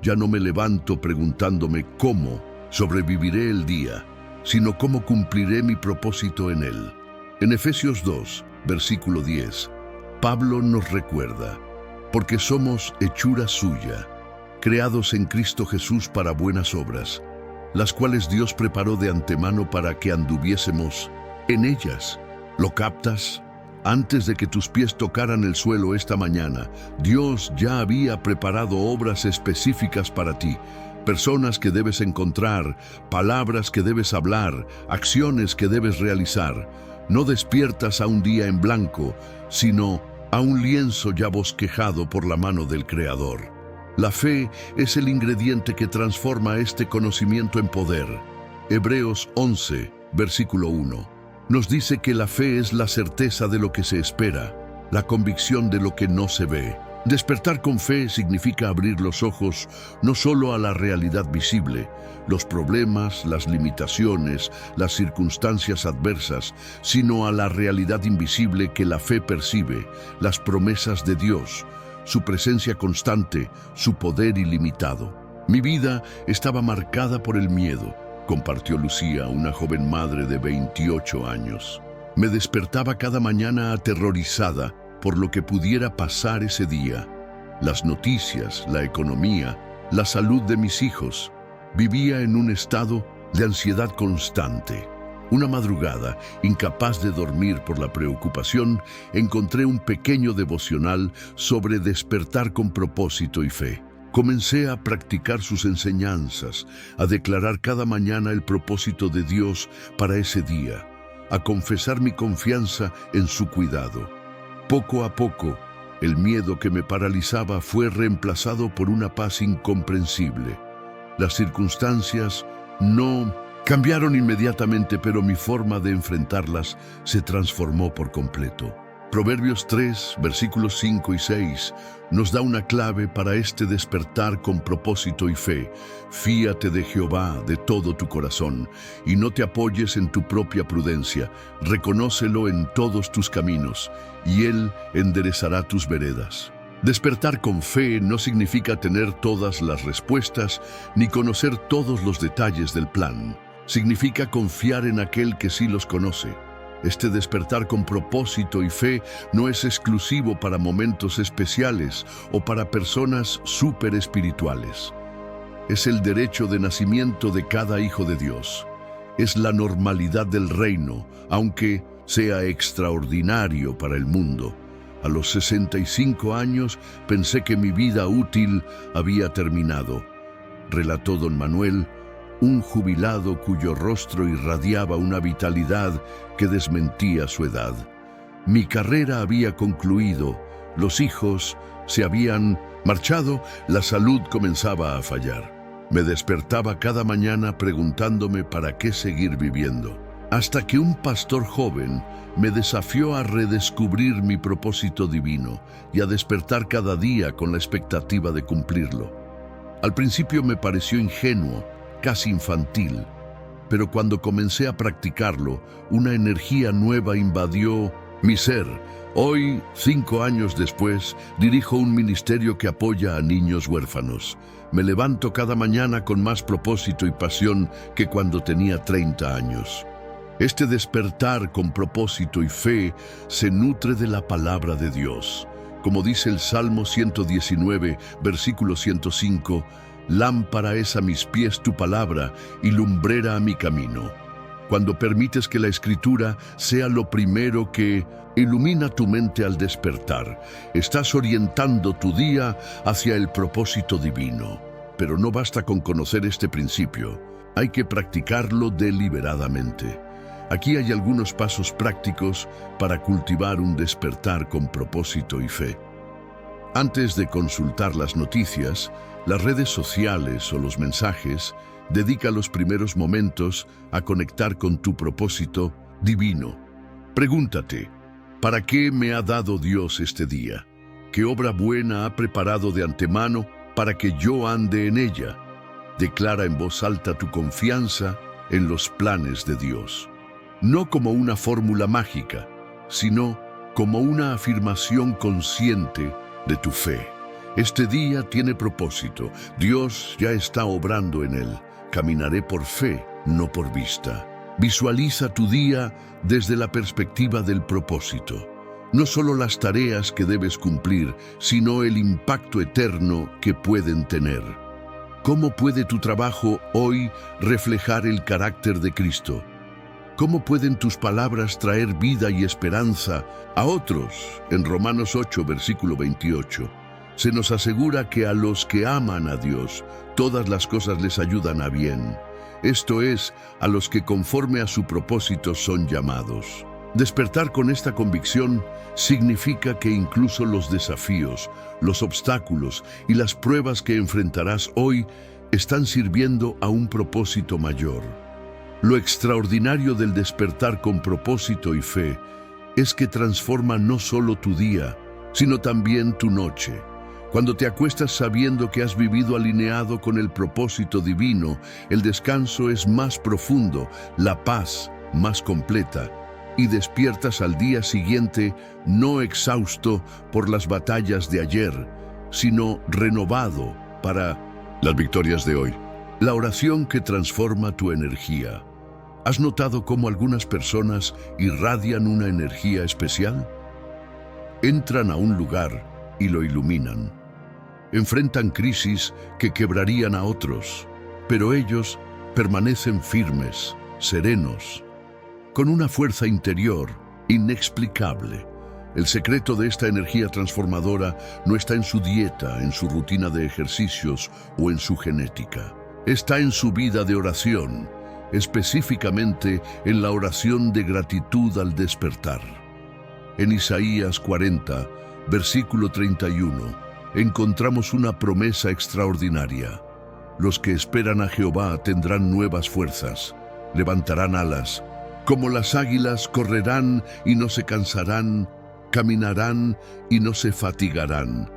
Ya no me levanto preguntándome cómo sobreviviré el día, sino cómo cumpliré mi propósito en él. En Efesios 2, versículo 10, Pablo nos recuerda, porque somos hechura suya, creados en Cristo Jesús para buenas obras, las cuales Dios preparó de antemano para que anduviésemos en ellas. ¿Lo captas? Antes de que tus pies tocaran el suelo esta mañana, Dios ya había preparado obras específicas para ti, personas que debes encontrar, palabras que debes hablar, acciones que debes realizar. No despiertas a un día en blanco, sino a un lienzo ya bosquejado por la mano del Creador. La fe es el ingrediente que transforma este conocimiento en poder. Hebreos 11, versículo 1, nos dice que la fe es la certeza de lo que se espera, la convicción de lo que no se ve. Despertar con fe significa abrir los ojos no solo a la realidad visible, los problemas, las limitaciones, las circunstancias adversas, sino a la realidad invisible que la fe percibe, las promesas de Dios, su presencia constante, su poder ilimitado. Mi vida estaba marcada por el miedo, compartió Lucía, una joven madre de 28 años. Me despertaba cada mañana aterrorizada por lo que pudiera pasar ese día. Las noticias, la economía, la salud de mis hijos. Vivía en un estado de ansiedad constante. Una madrugada, incapaz de dormir por la preocupación, encontré un pequeño devocional sobre despertar con propósito y fe. Comencé a practicar sus enseñanzas, a declarar cada mañana el propósito de Dios para ese día, a confesar mi confianza en su cuidado. Poco a poco, el miedo que me paralizaba fue reemplazado por una paz incomprensible. Las circunstancias no cambiaron inmediatamente, pero mi forma de enfrentarlas se transformó por completo. Proverbios 3, versículos 5 y 6, nos da una clave para este despertar con propósito y fe. Fíate de Jehová de todo tu corazón, y no te apoyes en tu propia prudencia. Reconócelo en todos tus caminos, y Él enderezará tus veredas. Despertar con fe no significa tener todas las respuestas, ni conocer todos los detalles del plan. Significa confiar en aquel que sí los conoce. Este despertar con propósito y fe no es exclusivo para momentos especiales o para personas súper espirituales. Es el derecho de nacimiento de cada hijo de Dios. Es la normalidad del reino, aunque sea extraordinario para el mundo. A los 65 años pensé que mi vida útil había terminado, relató don Manuel, un jubilado cuyo rostro irradiaba una vitalidad que desmentía su edad. Mi carrera había concluido, los hijos se habían marchado, la salud comenzaba a fallar. Me despertaba cada mañana preguntándome para qué seguir viviendo, hasta que un pastor joven me desafió a redescubrir mi propósito divino y a despertar cada día con la expectativa de cumplirlo. Al principio me pareció ingenuo, casi infantil, pero cuando comencé a practicarlo, una energía nueva invadió mi ser. Hoy, 5 años después, dirijo un ministerio que apoya a niños huérfanos. Me levanto cada mañana con más propósito y pasión que cuando tenía 30 años. Este despertar con propósito y fe se nutre de la palabra de Dios. Como dice el Salmo 119, versículo 105, «Lámpara es a mis pies tu palabra y lumbrera a mi camino». Cuando permites que la Escritura sea lo primero que ilumina tu mente al despertar, estás orientando tu día hacia el propósito divino. Pero no basta con conocer este principio, hay que practicarlo deliberadamente. Aquí hay algunos pasos prácticos para cultivar un despertar con propósito y fe. Antes de consultar las noticias, las redes sociales o los mensajes, dedica los primeros momentos a conectar con tu propósito divino. Pregúntate, ¿para qué me ha dado Dios este día? ¿Qué obra buena ha preparado de antemano para que yo ande en ella? Declara en voz alta tu confianza en los planes de Dios. No como una fórmula mágica, sino como una afirmación consciente de tu fe. Este día tiene propósito. Dios ya está obrando en él. Caminaré por fe, no por vista. Visualiza tu día desde la perspectiva del propósito. No solo las tareas que debes cumplir, sino el impacto eterno que pueden tener. ¿Cómo puede tu trabajo hoy reflejar el carácter de Cristo? ¿Cómo pueden tus palabras traer vida y esperanza a otros? En Romanos 8, versículo 28, se nos asegura que a los que aman a Dios, todas las cosas les ayudan a bien. Esto es, a los que conforme a su propósito son llamados. Despertar con esta convicción significa que incluso los desafíos, los obstáculos y las pruebas que enfrentarás hoy están sirviendo a un propósito mayor. Lo extraordinario del despertar con propósito y fe es que transforma no solo tu día, sino también tu noche. Cuando te acuestas sabiendo que has vivido alineado con el propósito divino, el descanso es más profundo, la paz más completa, y despiertas al día siguiente no exhausto por las batallas de ayer, sino renovado para las victorias de hoy. La oración que transforma tu energía. ¿Has notado cómo algunas personas irradian una energía especial? Entran a un lugar y lo iluminan. Enfrentan crisis que quebrarían a otros, pero ellos permanecen firmes, serenos, con una fuerza interior inexplicable. El secreto de esta energía transformadora no está en su dieta, en su rutina de ejercicios o en su genética. Está en su vida de oración, específicamente en la oración de gratitud al despertar. En Isaías 40, versículo 31, encontramos una promesa extraordinaria. Los que esperan a Jehová tendrán nuevas fuerzas, levantarán alas, como las águilas correrán y no se cansarán, caminarán y no se fatigarán.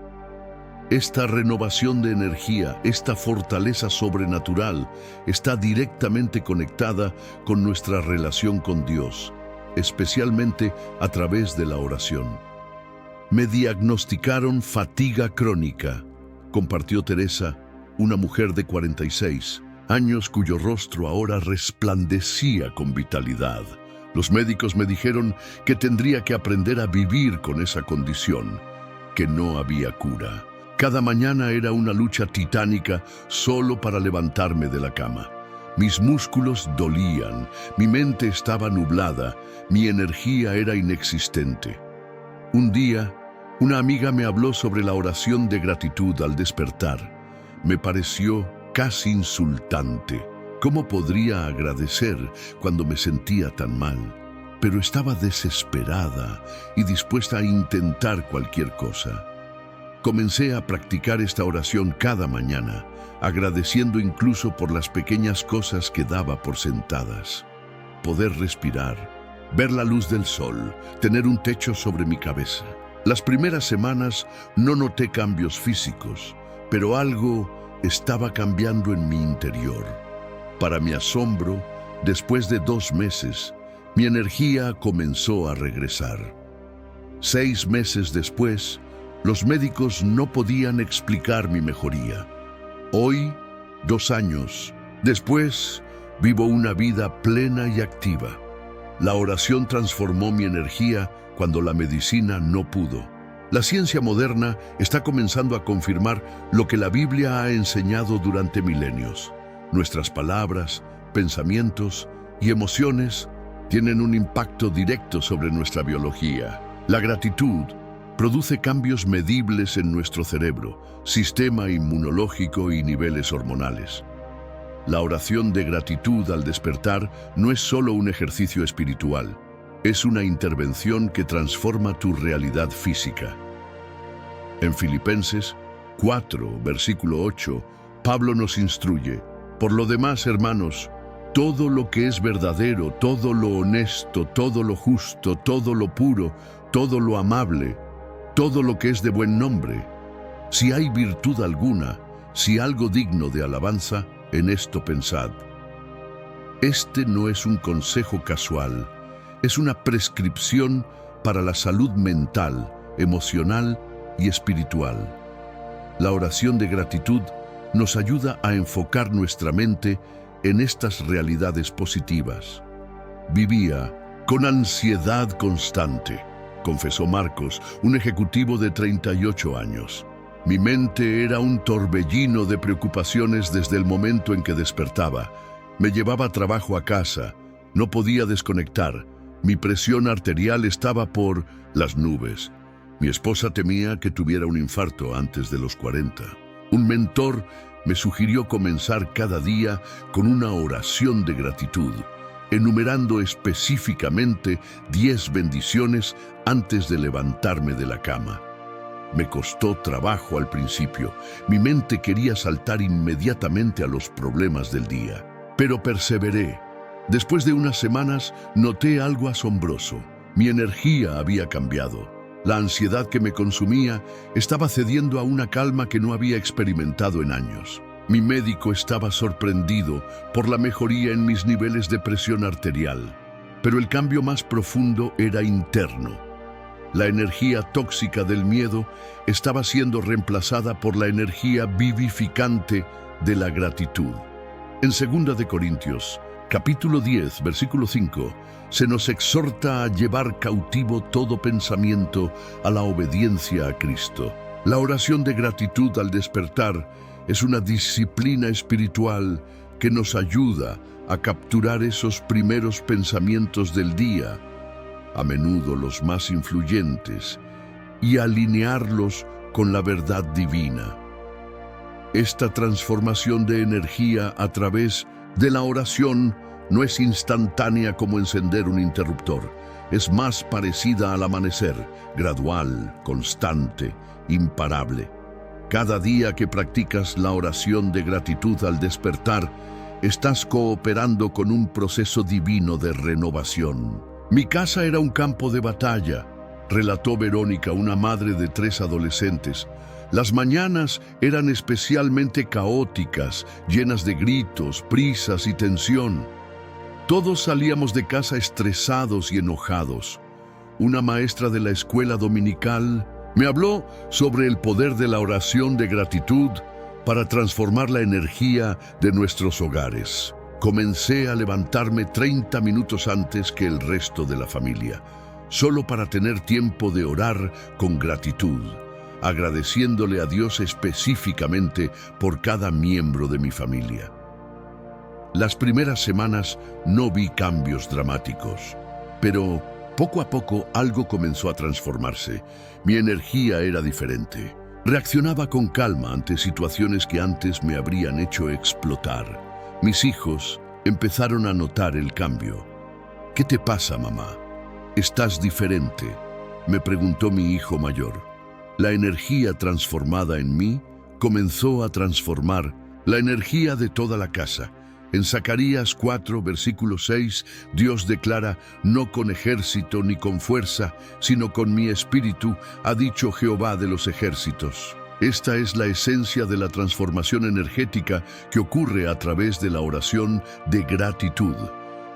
Esta renovación de energía, esta fortaleza sobrenatural, está directamente conectada con nuestra relación con Dios, especialmente a través de la oración. Me diagnosticaron fatiga crónica, compartió Teresa, una mujer de 46 años cuyo rostro ahora resplandecía con vitalidad. Los médicos me dijeron que tendría que aprender a vivir con esa condición, que no había cura. Cada mañana era una lucha titánica solo para levantarme de la cama. Mis músculos dolían, mi mente estaba nublada, mi energía era inexistente. Un día, una amiga me habló sobre la oración de gratitud al despertar. Me pareció casi insultante. ¿Cómo podría agradecer cuando me sentía tan mal? Pero estaba desesperada y dispuesta a intentar cualquier cosa. Comencé a practicar esta oración cada mañana, agradeciendo incluso por las pequeñas cosas que daba por sentadas. Poder respirar, ver la luz del sol, tener un techo sobre mi cabeza. Las primeras semanas no noté cambios físicos, pero algo estaba cambiando en mi interior. Para mi asombro, después de 2 meses, mi energía comenzó a regresar. 6 meses después, los médicos no podían explicar mi mejoría. Hoy, 2 años después, vivo una vida plena y activa. La oración transformó mi energía cuando la medicina no pudo. La ciencia moderna está comenzando a confirmar lo que la Biblia ha enseñado durante milenios. Nuestras palabras, pensamientos y emociones tienen un impacto directo sobre nuestra biología. La gratitud produce cambios medibles en nuestro cerebro, sistema inmunológico y niveles hormonales. La oración de gratitud al despertar no es solo un ejercicio espiritual, es una intervención que transforma tu realidad física. En Filipenses 4, versículo 8, Pablo nos instruye: por lo demás, hermanos, todo lo que es verdadero, todo lo honesto, todo lo justo, todo lo puro, todo lo amable, todo lo que es de buen nombre, si hay virtud alguna, si algo digno de alabanza, en esto pensad. Este no es un consejo casual, es una prescripción para la salud mental, emocional y espiritual. La oración de gratitud nos ayuda a enfocar nuestra mente en estas realidades positivas. Vivía con ansiedad constante, confesó Marcos, un ejecutivo de 38 años. Mi mente era un torbellino de preocupaciones desde el momento en que despertaba. Me llevaba trabajo a casa, no podía desconectar. Mi presión arterial estaba por las nubes. Mi esposa temía que tuviera un infarto antes de los 40. Un mentor me sugirió comenzar cada día con una oración de gratitud, enumerando específicamente 10 bendiciones antes de levantarme de la cama. Me costó trabajo al principio. Mi mente quería saltar inmediatamente a los problemas del día, pero perseveré. Después de unas semanas noté algo asombroso. Mi energía había cambiado. La ansiedad que me consumía estaba cediendo a una calma que no había experimentado en años. Mi médico estaba sorprendido por la mejoría en mis niveles de presión arterial, pero el cambio más profundo era interno. La energía tóxica del miedo estaba siendo reemplazada por la energía vivificante de la gratitud. En 2 de Corintios, capítulo 10, versículo 5, se nos exhorta a llevar cautivo todo pensamiento a la obediencia a Cristo. La oración de gratitud al despertar es una disciplina espiritual que nos ayuda a capturar esos primeros pensamientos del día, a menudo los más influyentes, y alinearlos con la verdad divina. Esta transformación de energía a través de la oración no es instantánea como encender un interruptor. Es más parecida al amanecer, gradual, constante, imparable. Cada día que practicas la oración de gratitud al despertar, estás cooperando con un proceso divino de renovación. Mi casa era un campo de batalla. relató Verónica, una madre de 3 adolescentes. Las mañanas eran especialmente caóticas, llenas de gritos, prisas y tensión. Todos salíamos de casa estresados y enojados. Una maestra de la escuela dominical me habló sobre el poder de la oración de gratitud para transformar la energía de nuestros hogares. Comencé a levantarme 30 minutos antes que el resto de la familia, solo para tener tiempo de orar con gratitud, agradeciéndole a Dios específicamente por cada miembro de mi familia. Las primeras semanas no vi cambios dramáticos, pero poco a poco algo comenzó a transformarse. Mi energía era diferente. Reaccionaba con calma ante situaciones que antes me habrían hecho explotar. Mis hijos empezaron a notar el cambio. ¿Qué te pasa, mamá? ¿Estás diferente?, me preguntó mi hijo mayor. La energía transformada en mí comenzó a transformar la energía de toda la casa. En Zacarías 4, versículo 6, Dios declara: no con ejército ni con fuerza, sino con mi espíritu, ha dicho Jehová de los ejércitos. Esta es la esencia de la transformación energética que ocurre a través de la oración de gratitud.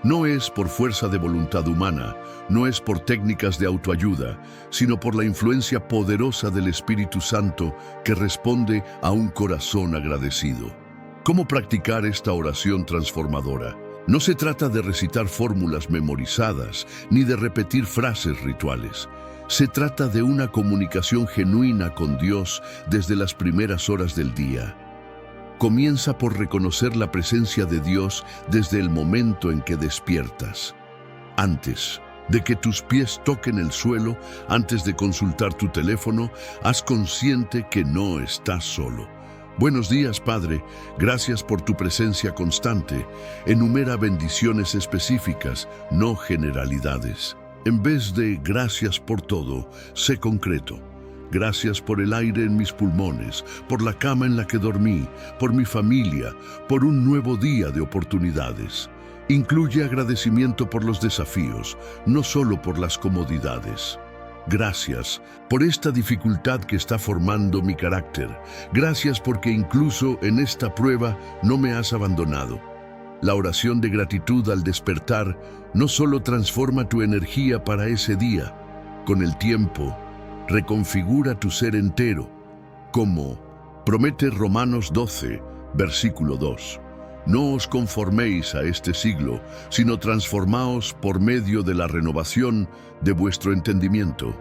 No es por fuerza de voluntad humana, no es por técnicas de autoayuda, sino por la influencia poderosa del Espíritu Santo que responde a un corazón agradecido. ¿Cómo practicar esta oración transformadora? No se trata de recitar fórmulas memorizadas ni de repetir frases rituales. Se trata de una comunicación genuina con Dios desde las primeras horas del día. Comienza por reconocer la presencia de Dios desde el momento en que despiertas. Antes de que tus pies toquen el suelo, antes de consultar tu teléfono, haz consciente que no estás solo. Buenos días, Padre. Gracias por tu presencia constante. Enumera bendiciones específicas, no generalidades. En vez de gracias por todo, sé concreto. Gracias por el aire en mis pulmones, por la cama en la que dormí, por mi familia, por un nuevo día de oportunidades. Incluye agradecimiento por los desafíos, no solo por las comodidades. Gracias por esta dificultad que está formando mi carácter. Gracias porque incluso en esta prueba no me has abandonado. La oración de gratitud al despertar no solo transforma tu energía para ese día, con el tiempo, reconfigura tu ser entero, como promete Romanos 12, versículo 2. No os conforméis a este siglo, sino transformaos por medio de la renovación de vuestro entendimiento.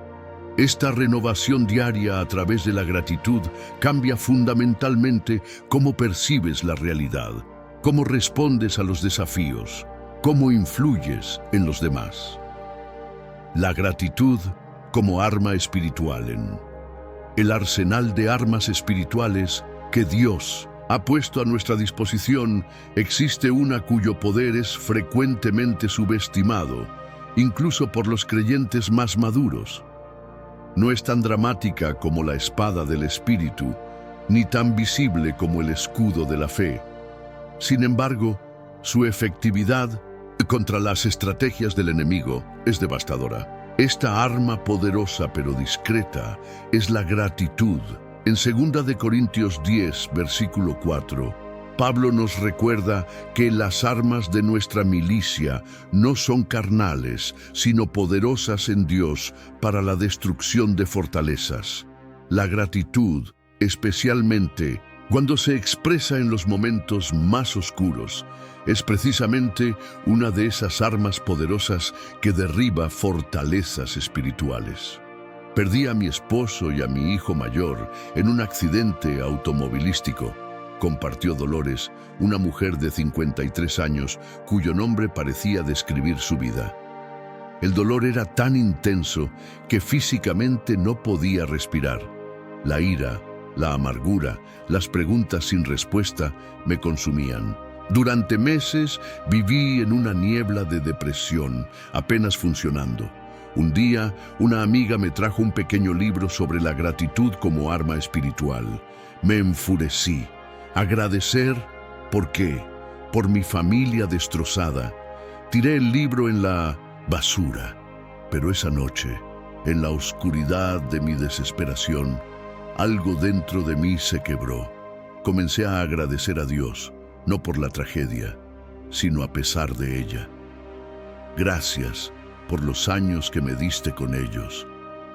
Esta renovación diaria a través de la gratitud cambia fundamentalmente cómo percibes la realidad, cómo respondes a los desafíos, cómo influyes en los demás. La gratitud como arma espiritual. En el arsenal de armas espirituales que Dios ha puesto a nuestra disposición, existe una cuyo poder es frecuentemente subestimado, incluso por los creyentes más maduros. No es tan dramática como la espada del Espíritu, ni tan visible como el escudo de la fe. Sin embargo, su efectividad contra las estrategias del enemigo es devastadora. Esta arma poderosa pero discreta es la gratitud. En 2 de Corintios 10, versículo 4, Pablo nos recuerda que las armas de nuestra milicia no son carnales, sino poderosas en Dios para la destrucción de fortalezas. La gratitud, especialmente cuando se expresa en los momentos más oscuros, es precisamente una de esas armas poderosas que derriba fortalezas espirituales. Perdí a mi esposo y a mi hijo mayor en un accidente automovilístico, compartió Dolores, una mujer de 53 años cuyo nombre parecía describir su vida. El dolor era tan intenso que físicamente no podía respirar. La ira, la amargura, las preguntas sin respuesta me consumían. Durante meses viví en una niebla de depresión, apenas funcionando. Un día, una amiga me trajo un pequeño libro sobre la gratitud como arma espiritual. Me enfurecí. Agradecer, ¿por qué? Por mi familia destrozada. Tiré el libro en la basura, pero esa noche En la oscuridad de mi desesperación, algo dentro de mí se quebró. Comencé a agradecer a Dios, no por la tragedia, sino a pesar de ella. Gracias por los años que me diste con ellos.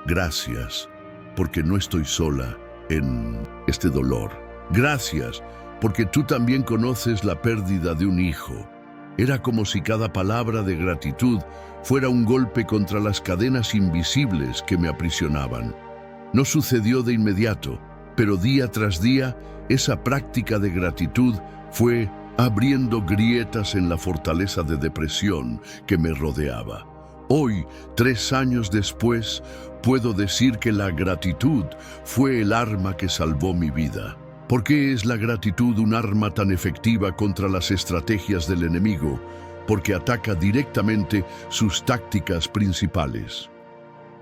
Gracias porque no estoy sola en este dolor. Gracias porque tú también conoces la pérdida de un hijo. Era como si cada palabra de gratitud fuera un golpe contra las cadenas invisibles que me aprisionaban. No sucedió de inmediato, pero día tras día, esa práctica de gratitud fue abriendo grietas en la fortaleza de depresión que me rodeaba. Hoy, 3 años después, puedo decir que la gratitud fue el arma que salvó mi vida. ¿Por qué es la gratitud un arma tan efectiva contra las estrategias del enemigo? Porque ataca directamente sus tácticas principales.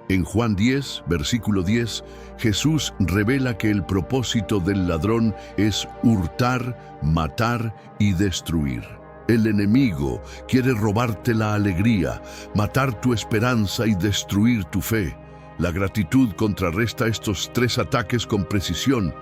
En Juan 10, versículo 10, Jesús revela que el propósito del ladrón es hurtar, matar y destruir. El enemigo quiere robarte la alegría, matar tu esperanza y destruir tu fe. La gratitud contrarresta estos 3 ataques con precisión.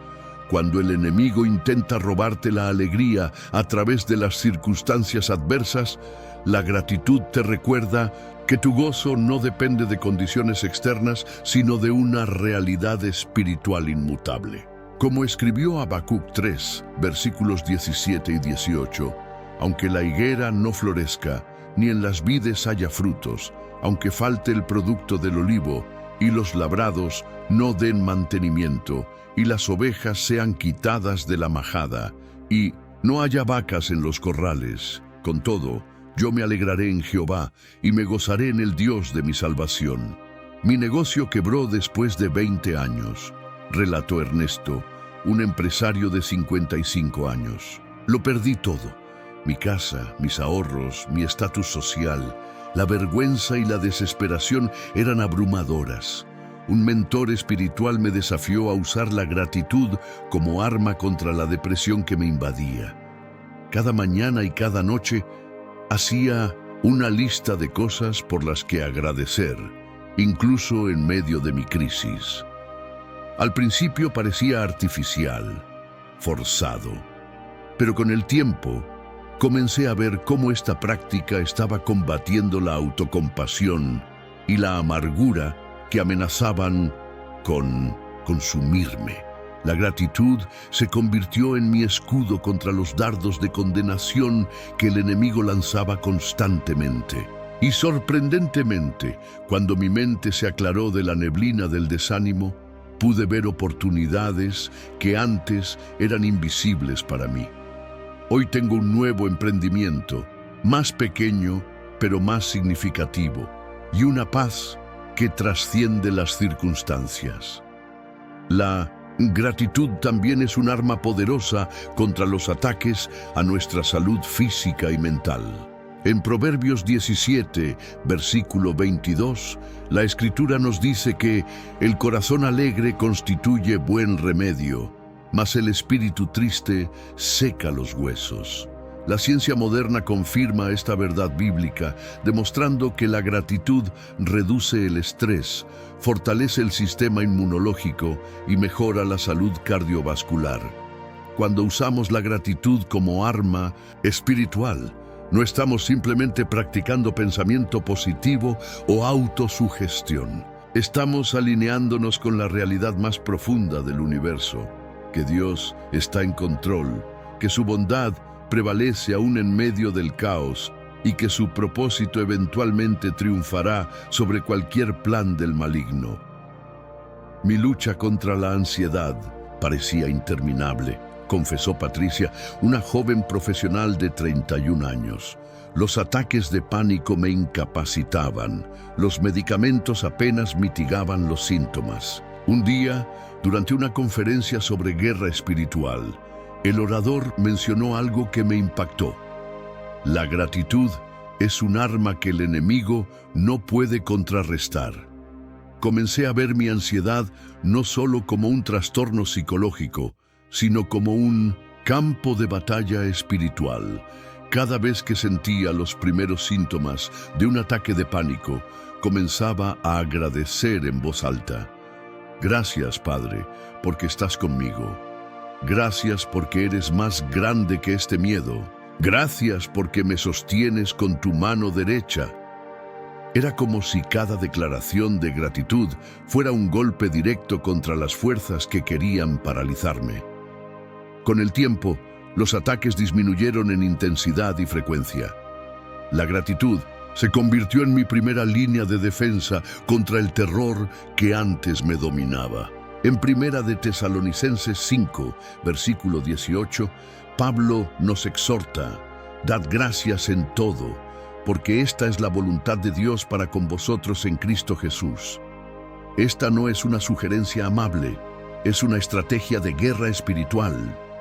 Cuando el enemigo intenta robarte la alegría a través de las circunstancias adversas, la gratitud te recuerda que tu gozo no depende de condiciones externas, sino de una realidad espiritual inmutable. Como escribió Habacuc 3, versículos 17 y 18, aunque la higuera no florezca, ni en las vides haya frutos, aunque falte el producto del olivo, y los labrados no den mantenimiento, y las ovejas sean quitadas de la majada, y no haya vacas en los corrales, con todo, yo me alegraré en Jehová, y me gozaré en el Dios de mi salvación. Mi negocio quebró después de 20 años, relató Ernesto, un empresario de 55 años. Lo perdí todo. Mi casa, mis ahorros, mi estatus social, la vergüenza y la desesperación eran abrumadoras. Un mentor espiritual me desafió a usar la gratitud como arma contra la depresión que me invadía. Cada mañana y cada noche hacía una lista de cosas por las que agradecer, incluso en medio de mi crisis. Al principio parecía artificial, forzado, pero con el tiempo comencé a ver cómo esta práctica estaba combatiendo la autocompasión y la amargura que amenazaban con consumirme. La gratitud se convirtió en mi escudo contra los dardos de condenación que el enemigo lanzaba constantemente. Y sorprendentemente, cuando mi mente se aclaró de la neblina del desánimo, pude ver oportunidades que antes eran invisibles para mí. Hoy tengo un nuevo emprendimiento, más pequeño, pero más significativo, y una paz que trasciende las circunstancias. La gratitud también es un arma poderosa contra los ataques a nuestra salud física y mental. En Proverbios 17, versículo 22, la Escritura nos dice que el corazón alegre constituye buen remedio, mas el espíritu triste seca los huesos. La ciencia moderna confirma esta verdad bíblica, demostrando que la gratitud reduce el estrés, fortalece el sistema inmunológico y mejora la salud cardiovascular. Cuando usamos la gratitud como arma espiritual, no estamos simplemente practicando pensamiento positivo o autosugestión. Estamos alineándonos con la realidad más profunda del universo, que Dios está en control, que su bondad prevalece aún en medio del caos y que su propósito eventualmente triunfará sobre cualquier plan del maligno. Mi lucha contra la ansiedad parecía interminable, confesó Patricia, una joven profesional de 31 años. Los ataques de pánico me incapacitaban. Los medicamentos apenas mitigaban los síntomas. Un día, durante una conferencia sobre guerra espiritual, el orador mencionó algo que me impactó. La gratitud es un arma que el enemigo no puede contrarrestar. Comencé a ver mi ansiedad no solo como un trastorno psicológico, sino como un campo de batalla espiritual. Cada vez que sentía los primeros síntomas de un ataque de pánico, comenzaba a agradecer en voz alta. Gracias, Padre, porque estás conmigo. Gracias porque eres más grande que este miedo. Gracias porque me sostienes con tu mano derecha. Era como si cada declaración de gratitud fuera un golpe directo contra las fuerzas que querían paralizarme. Con el tiempo, los ataques disminuyeron en intensidad y frecuencia. La gratitud se convirtió en mi primera línea de defensa contra el terror que antes me dominaba. En Primera de Tesalonicenses 5, versículo 18, Pablo nos exhorta: «Dad gracias en todo, porque esta es la voluntad de Dios para con vosotros en Cristo Jesús». Esta no es una sugerencia amable, es una estrategia de guerra espiritual.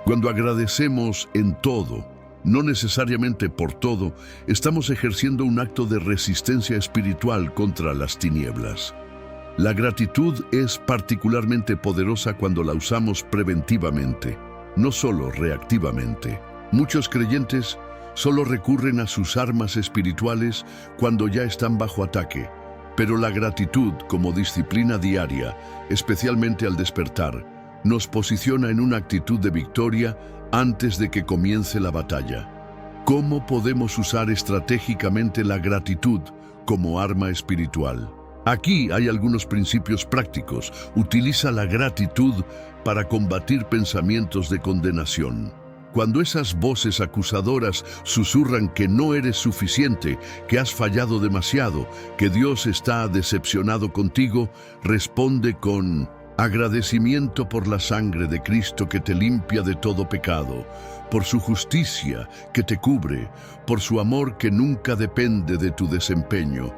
Cuando agradecemos en todo, no necesariamente por todo, estamos ejerciendo un acto de resistencia espiritual contra las tinieblas. La gratitud es particularmente poderosa cuando la usamos preventivamente, no solo reactivamente. Muchos creyentes solo recurren a sus armas espirituales cuando ya están bajo ataque, pero la gratitud como disciplina diaria, especialmente al despertar, nos posiciona en una actitud de victoria antes de que comience la batalla. ¿Cómo podemos usar estratégicamente la gratitud como arma espiritual? Aquí hay algunos principios prácticos. Utiliza la gratitud para combatir pensamientos de condenación. Cuando esas voces acusadoras susurran que no eres suficiente, que has fallado demasiado, que Dios está decepcionado contigo, responde con agradecimiento por la sangre de Cristo que te limpia de todo pecado, por su justicia que te cubre, por su amor que nunca depende de tu desempeño.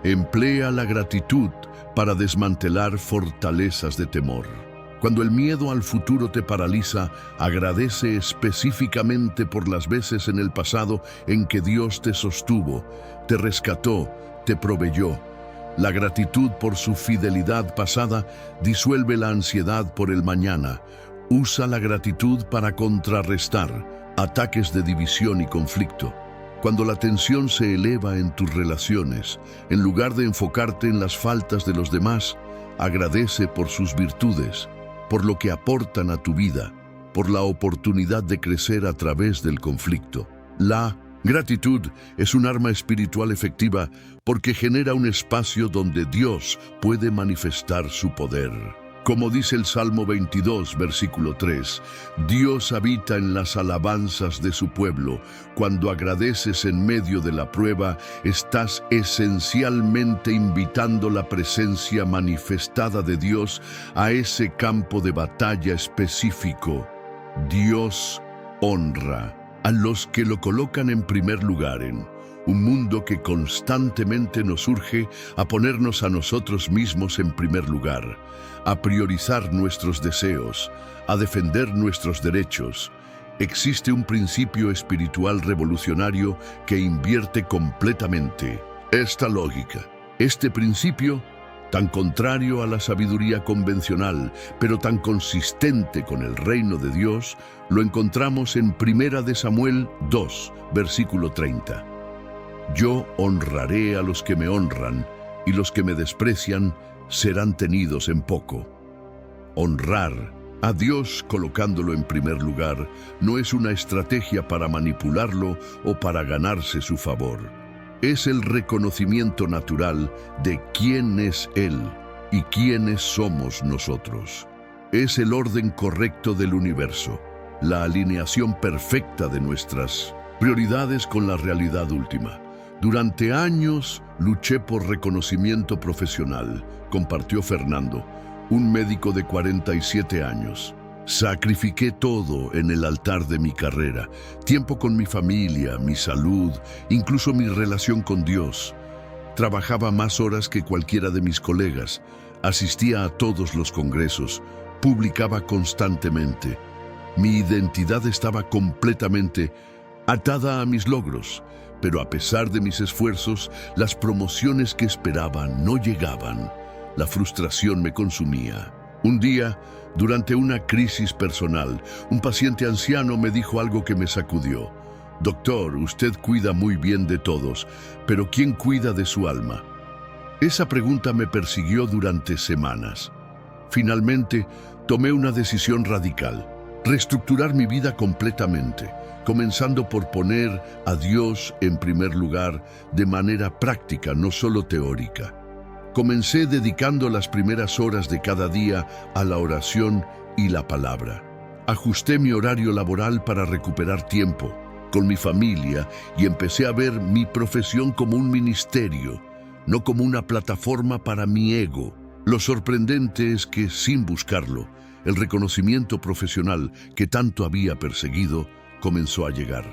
Emplea la gratitud para desmantelar fortalezas de temor. Cuando el miedo al futuro te paraliza, agradece específicamente por las veces en el pasado en que Dios te sostuvo, te rescató, te proveyó. La gratitud por su fidelidad pasada disuelve la ansiedad por el mañana. Usa la gratitud para contrarrestar ataques de división y conflicto. Cuando la tensión se eleva en tus relaciones, en lugar de enfocarte en las faltas de los demás, agradece por sus virtudes, por lo que aportan a tu vida, por la oportunidad de crecer a través del conflicto. La gratitud es un arma espiritual efectiva porque genera un espacio donde Dios puede manifestar su poder. Como dice el Salmo 22, versículo 3, Dios habita en las alabanzas de su pueblo. Cuando agradeces en medio de la prueba, estás esencialmente invitando la presencia manifestada de Dios a ese campo de batalla específico. Dios honra a los que lo colocan en primer lugar en un mundo que constantemente nos urge a ponernos a nosotros mismos en primer lugar, a priorizar nuestros deseos, a defender nuestros derechos. Existe un principio espiritual revolucionario que invierte completamente esta lógica. Este principio, tan contrario a la sabiduría convencional, pero tan consistente con el reino de Dios, lo encontramos en Primera de Samuel 2, versículo 30. Yo honraré a los que me honran, y los que me desprecian serán tenidos en poco. Honrar a Dios colocándolo en primer lugar no es una estrategia para manipularlo o para ganarse su favor. Es el reconocimiento natural de quién es Él y quiénes somos nosotros. Es el orden correcto del universo, la alineación perfecta de nuestras prioridades con la realidad última. Durante años luché por reconocimiento profesional, compartió Fernando, un médico de 47 años. Sacrifiqué todo en el altar de mi carrera, tiempo con mi familia, mi salud, incluso mi relación con Dios. Trabajaba más horas que cualquiera de mis colegas, asistía a todos los congresos, publicaba constantemente. Mi identidad estaba completamente atada a mis logros, pero a pesar de mis esfuerzos, las promociones que esperaba no llegaban. La frustración me consumía. Un día, durante una crisis personal, un paciente anciano me dijo algo que me sacudió. Doctor, usted cuida muy bien de todos, pero ¿quién cuida de su alma? Esa pregunta me persiguió durante semanas. Finalmente, tomé una decisión radical: reestructurar mi vida completamente, comenzando por poner a Dios en primer lugar de manera práctica, no solo teórica. Comencé dedicando las primeras horas de cada día a la oración y la palabra. Ajusté mi horario laboral para recuperar tiempo con mi familia y empecé a ver mi profesión como un ministerio, no como una plataforma para mi ego. Lo sorprendente es que, sin buscarlo, el reconocimiento profesional que tanto había perseguido comenzó a llegar.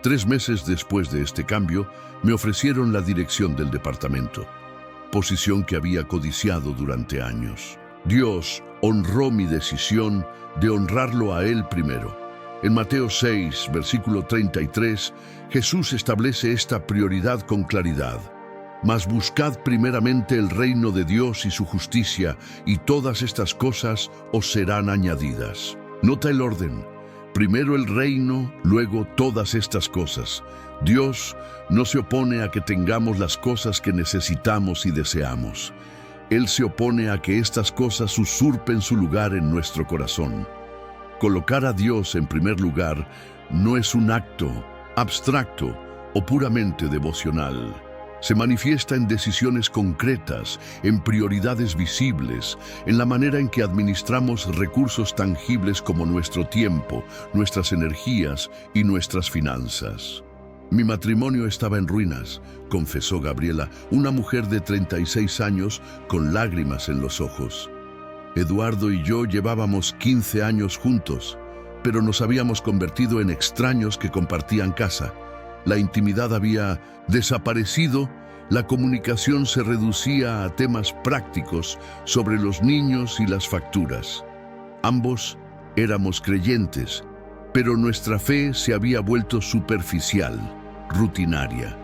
3 meses después de este cambio, me ofrecieron la dirección del departamento, posición que había codiciado durante años. Dios honró mi decisión de honrarlo a Él primero. En Mateo 6, versículo 33, Jesús establece esta prioridad con claridad: mas buscad primeramente el reino de Dios y su justicia, y todas estas cosas os serán añadidas. Nota el orden: primero el reino, luego todas estas cosas. Dios no se opone a que tengamos las cosas que necesitamos y deseamos. Él se opone a que estas cosas usurpen su lugar en nuestro corazón. Colocar a Dios en primer lugar no es un acto abstracto o puramente devocional. Se manifiesta en decisiones concretas, en prioridades visibles, en la manera en que administramos recursos tangibles como nuestro tiempo, nuestras energías y nuestras finanzas. Mi matrimonio estaba en ruinas, confesó Gabriela, una mujer de 36 años con lágrimas en los ojos. Eduardo y yo llevábamos 15 años juntos, pero nos habíamos convertido en extraños que compartían casa. La intimidad había desaparecido, la comunicación se reducía a temas prácticos sobre los niños y las facturas. Ambos éramos creyentes, pero nuestra fe se había vuelto superficial, rutinaria.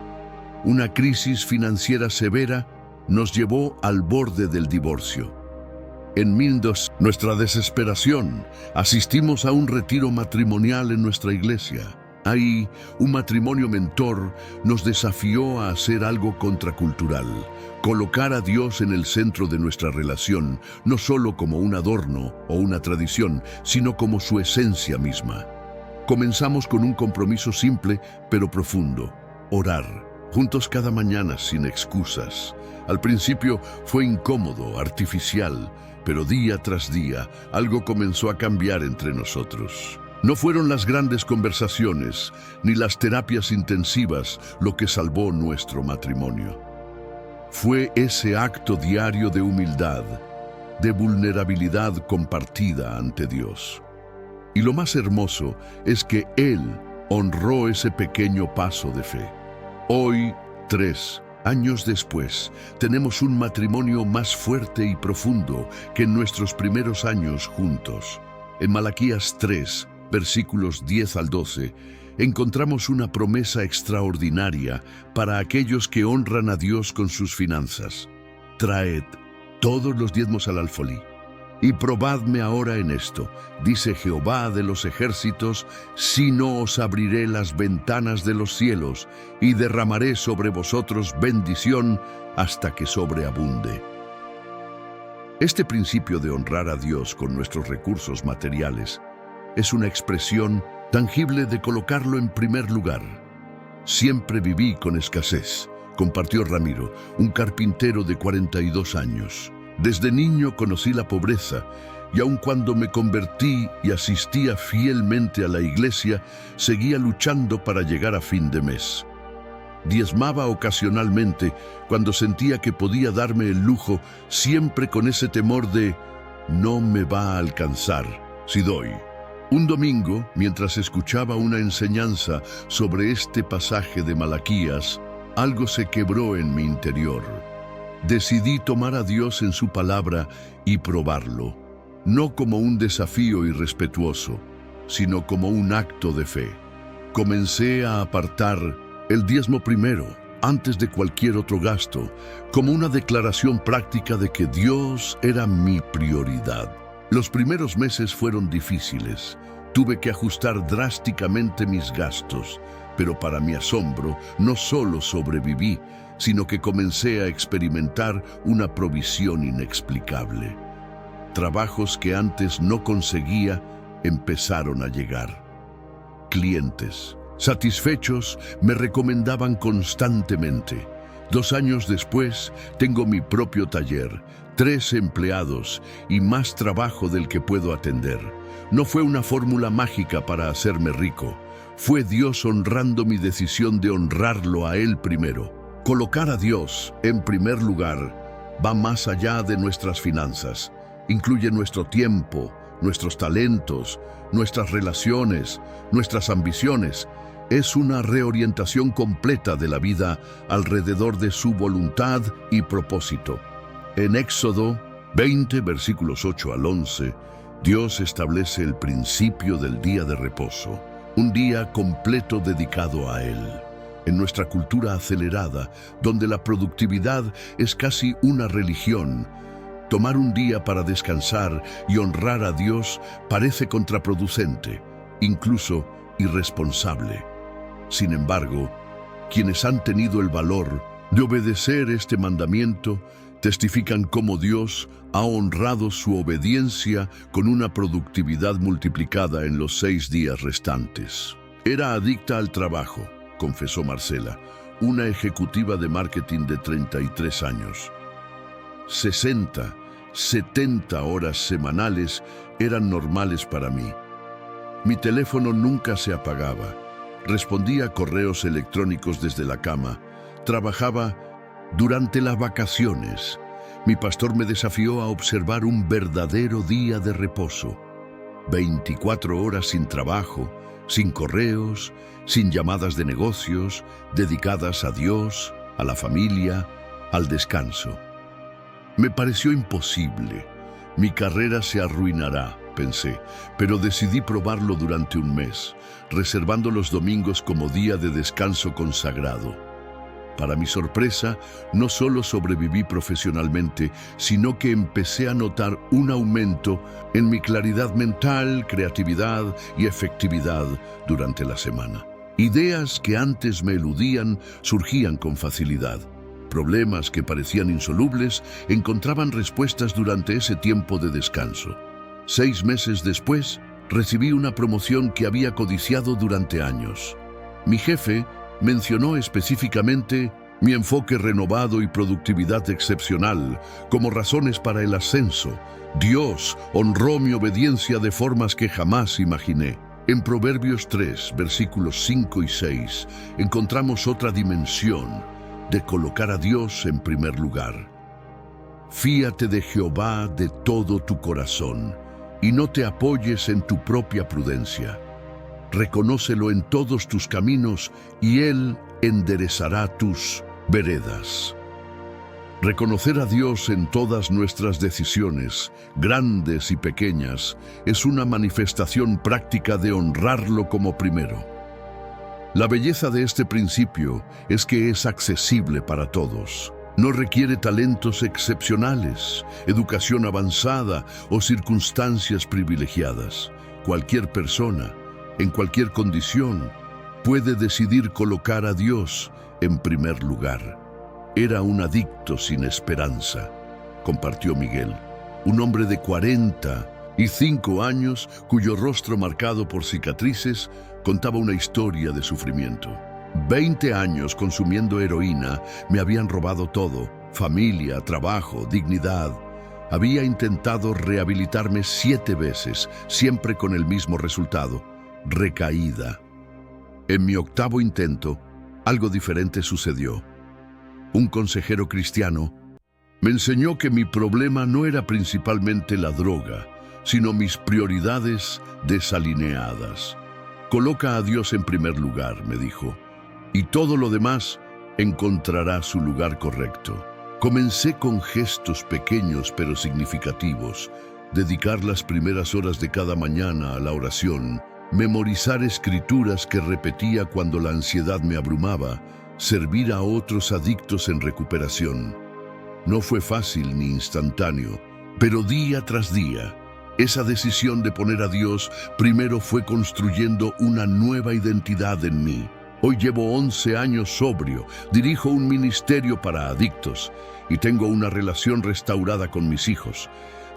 Una crisis financiera severa nos llevó al borde del divorcio. En nuestra desesperación, asistimos a un retiro matrimonial en nuestra iglesia. Ahí, un matrimonio mentor nos desafió a hacer algo contracultural: colocar a Dios en el centro de nuestra relación, no solo como un adorno o una tradición, sino como su esencia misma. Comenzamos con un compromiso simple pero profundo: orar juntos cada mañana sin excusas. Al principio fue incómodo, artificial, pero día tras día algo comenzó a cambiar entre nosotros. No fueron las grandes conversaciones ni las terapias intensivas lo que salvó nuestro matrimonio. Fue ese acto diario de humildad, de vulnerabilidad compartida ante Dios. Y lo más hermoso es que Él honró ese pequeño paso de fe. Hoy, 3 años después, tenemos un matrimonio más fuerte y profundo que en nuestros primeros años juntos. En Malaquías 3, versículos 10 al 12, encontramos una promesa extraordinaria para aquellos que honran a Dios con sus finanzas. Traed todos los diezmos al alfolí, y probadme ahora en esto, dice Jehová de los ejércitos, si no os abriré las ventanas de los cielos, y derramaré sobre vosotros bendición hasta que sobreabunde. Este principio de honrar a Dios con nuestros recursos materiales es una expresión tangible de colocarlo en primer lugar. Siempre viví con escasez, compartió Ramiro, un carpintero de 42 años. Desde niño conocí la pobreza y aun cuando me convertí y asistía fielmente a la iglesia, seguía luchando para llegar a fin de mes. Diezmaba ocasionalmente cuando sentía que podía darme el lujo, siempre con ese temor de no me va a alcanzar si doy. Un domingo, mientras escuchaba una enseñanza sobre este pasaje de Malaquías, algo se quebró en mi interior. Decidí tomar a Dios en su palabra y probarlo, no como un desafío irrespetuoso, sino como un acto de fe. Comencé a apartar el diezmo primero, antes de cualquier otro gasto, como una declaración práctica de que Dios era mi prioridad. Los primeros meses fueron difíciles. Tuve que ajustar drásticamente mis gastos, pero para mi asombro, no solo sobreviví, sino que comencé a experimentar una provisión inexplicable. Trabajos que antes no conseguía empezaron a llegar. Clientes satisfechos me recomendaban constantemente. 2 años después, tengo mi propio taller, 3 empleados y más trabajo del que puedo atender. No fue una fórmula mágica para hacerme rico. Fue Dios honrando mi decisión de honrarlo a Él primero. Colocar a Dios en primer lugar va más allá de nuestras finanzas. Incluye nuestro tiempo, nuestros talentos, nuestras relaciones, nuestras ambiciones. Es una reorientación completa de la vida alrededor de su voluntad y propósito. En Éxodo 20, versículos 8 al 11, Dios establece el principio del día de reposo, un día completo dedicado a Él. En nuestra cultura acelerada, donde la productividad es casi una religión, tomar un día para descansar y honrar a Dios parece contraproducente, incluso irresponsable. Sin embargo, quienes han tenido el valor de obedecer este mandamiento testifican cómo Dios ha honrado su obediencia con una productividad multiplicada en los 6 días restantes. Era adicta al trabajo, confesó Marcela, una ejecutiva de marketing de 33 años. 60, 70 horas semanales eran normales para mí. Mi teléfono nunca se apagaba. Respondía a correos electrónicos desde la cama. Trabajaba durante las vacaciones. Mi pastor me desafió a observar un verdadero día de reposo. 24 horas sin trabajo, sin correos, sin llamadas de negocios, dedicadas a Dios, a la familia, al descanso. Me pareció imposible. Mi carrera se arruinará, pensé, pero decidí probarlo durante un mes, reservando los domingos como día de descanso consagrado. Para mi sorpresa, no solo sobreviví profesionalmente, sino que empecé a notar un aumento en mi claridad mental, creatividad y efectividad durante la semana. Ideas que antes me eludían surgían con facilidad. Problemas que parecían insolubles encontraban respuestas durante ese tiempo de descanso. 6 meses después, recibí una promoción que había codiciado durante años. Mi jefe mencionó específicamente mi enfoque renovado y productividad excepcional como razones para el ascenso. Dios honró mi obediencia de formas que jamás imaginé. En Proverbios 3, versículos 5 y 6, encontramos otra dimensión de colocar a Dios en primer lugar. Fíate de Jehová de todo tu corazón y no te apoyes en tu propia prudencia. Reconócelo en todos tus caminos y Él enderezará tus veredas. Reconocer a Dios en todas nuestras decisiones, grandes y pequeñas, es una manifestación práctica de honrarlo como primero. La belleza de este principio es que es accesible para todos. No requiere talentos excepcionales, educación avanzada o circunstancias privilegiadas. Cualquier persona, en cualquier condición, puede decidir colocar a Dios en primer lugar. Era un adicto sin esperanza, compartió Miguel, un hombre de 45 años cuyo rostro marcado por cicatrices contaba una historia de sufrimiento. 20 años consumiendo heroína me habían robado todo: familia, trabajo, dignidad. Había intentado rehabilitarme 7 veces, siempre con el mismo resultado: recaída. En mi 8º intento, algo diferente sucedió. Un consejero cristiano me enseñó que mi problema no era principalmente la droga, sino mis prioridades desalineadas. Coloca a Dios en primer lugar, me dijo, y todo lo demás encontrará su lugar correcto. Comencé con gestos pequeños pero significativos: dedicar las primeras horas de cada mañana a la oración, memorizar escrituras que repetía cuando la ansiedad me abrumaba, servir a otros adictos en recuperación. No fue fácil ni instantáneo, pero día tras día, esa decisión de poner a Dios primero fue construyendo una nueva identidad en mí. Hoy llevo 11 años sobrio, dirijo un ministerio para adictos y tengo una relación restaurada con mis hijos.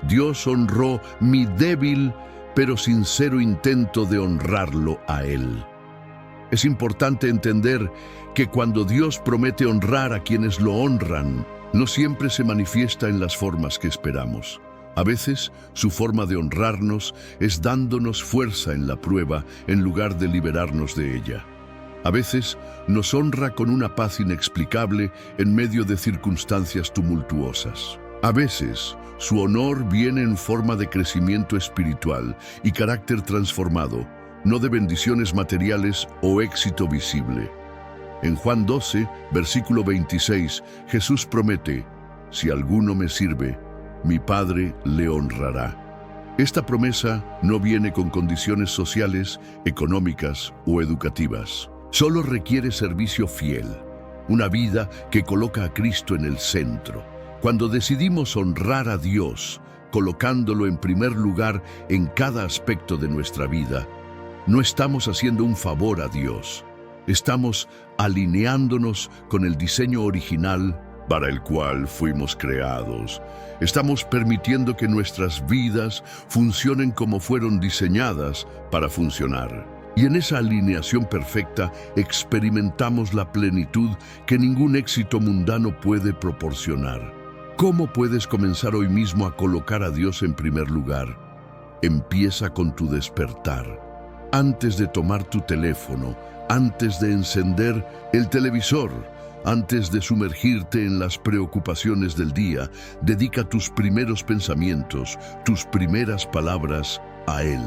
Dios honró mi débil pero sincero intento de honrarlo a Él. Es importante entender que cuando Dios promete honrar a quienes lo honran, no siempre se manifiesta en las formas que esperamos. A veces, su forma de honrarnos es dándonos fuerza en la prueba en lugar de liberarnos de ella. A veces, nos honra con una paz inexplicable en medio de circunstancias tumultuosas. A veces, su honor viene en forma de crecimiento espiritual y carácter transformado, no de bendiciones materiales o éxito visible. En Juan 12, versículo 26, Jesús promete: «Si alguno me sirve, mi Padre le honrará». Esta promesa no viene con condiciones sociales, económicas o educativas. Solo requiere servicio fiel, una vida que coloca a Cristo en el centro. Cuando decidimos honrar a Dios, colocándolo en primer lugar en cada aspecto de nuestra vida, no estamos haciendo un favor a Dios. Estamos alineándonos con el diseño original para el cual fuimos creados. Estamos permitiendo que nuestras vidas funcionen como fueron diseñadas para funcionar. Y en esa alineación perfecta experimentamos la plenitud que ningún éxito mundano puede proporcionar. ¿Cómo puedes comenzar hoy mismo a colocar a Dios en primer lugar? Empieza con tu despertar. Antes de tomar tu teléfono, antes de encender el televisor, antes de sumergirte en las preocupaciones del día, dedica tus primeros pensamientos, tus primeras palabras a Él.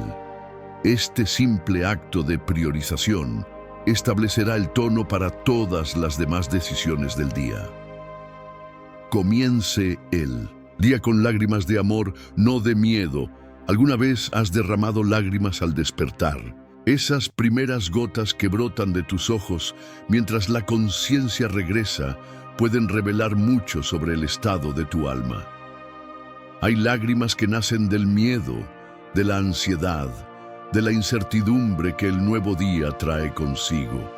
Este simple acto de priorización establecerá el tono para todas las demás decisiones del día. Comience Él. Día con lágrimas de amor, no de miedo. ¿Alguna vez has derramado lágrimas al despertar? Esas primeras gotas que brotan de tus ojos mientras la conciencia regresa pueden revelar mucho sobre el estado de tu alma. Hay lágrimas que nacen del miedo, de la ansiedad, de la incertidumbre que el nuevo día trae consigo.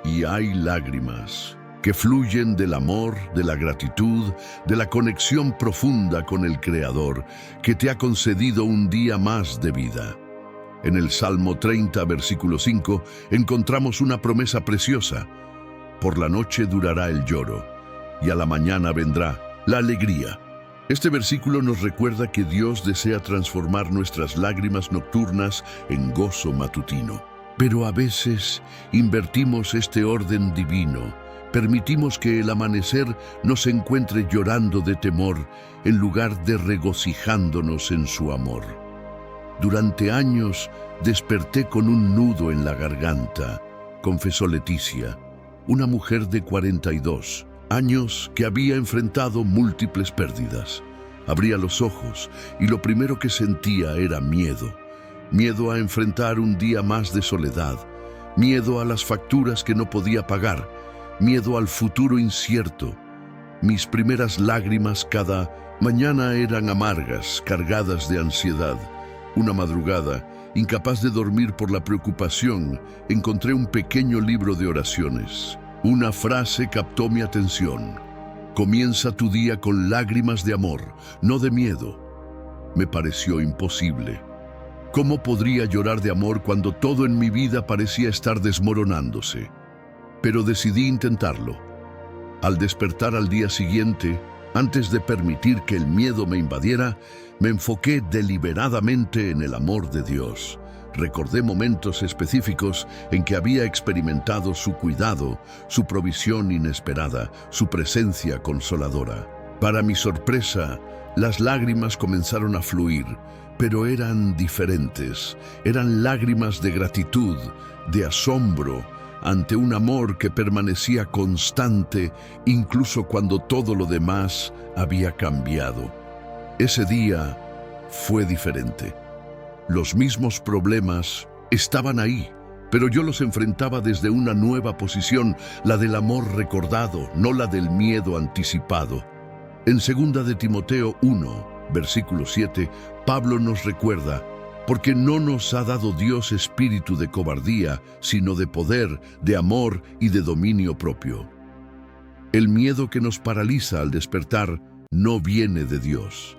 Y hay lágrimas que fluyen del amor, de la gratitud, de la conexión profunda con el Creador, que te ha concedido un día más de vida. En el Salmo 30, versículo 5, encontramos una promesa preciosa. Por la noche durará el lloro, y a la mañana vendrá la alegría. Este versículo nos recuerda que Dios desea transformar nuestras lágrimas nocturnas en gozo matutino. Pero a veces invertimos este orden divino. Permitimos que el amanecer nos encuentre llorando de temor en lugar de regocijándonos en su amor. Durante años desperté con un nudo en la garganta, confesó Leticia, una mujer de 42 años que había enfrentado múltiples pérdidas. Abría los ojos y lo primero que sentía era miedo. Miedo a enfrentar un día más de soledad, miedo a las facturas que no podía pagar, miedo al futuro incierto. Mis primeras lágrimas cada mañana eran amargas, cargadas de ansiedad. Una madrugada, incapaz de dormir por la preocupación, encontré un pequeño libro de oraciones. Una frase captó mi atención. Comienza tu día con lágrimas de amor, no de miedo. Me pareció imposible. ¿Cómo podría llorar de amor cuando todo en mi vida parecía estar desmoronándose? Pero decidí intentarlo. Al despertar al día siguiente, antes de permitir que el miedo me invadiera, me enfoqué deliberadamente en el amor de Dios. Recordé momentos específicos en que había experimentado su cuidado, su provisión inesperada, su presencia consoladora. Para mi sorpresa, las lágrimas comenzaron a fluir, pero eran diferentes. Eran lágrimas de gratitud, de asombro, ante un amor que permanecía constante incluso cuando todo lo demás había cambiado. Ese día fue diferente. Los mismos problemas estaban ahí, pero yo los enfrentaba desde una nueva posición, la del amor recordado, no la del miedo anticipado. En 2 de Timoteo 1, versículo 7, Pablo nos recuerda: porque no nos ha dado Dios espíritu de cobardía, sino de poder, de amor y de dominio propio. El miedo que nos paraliza al despertar no viene de Dios.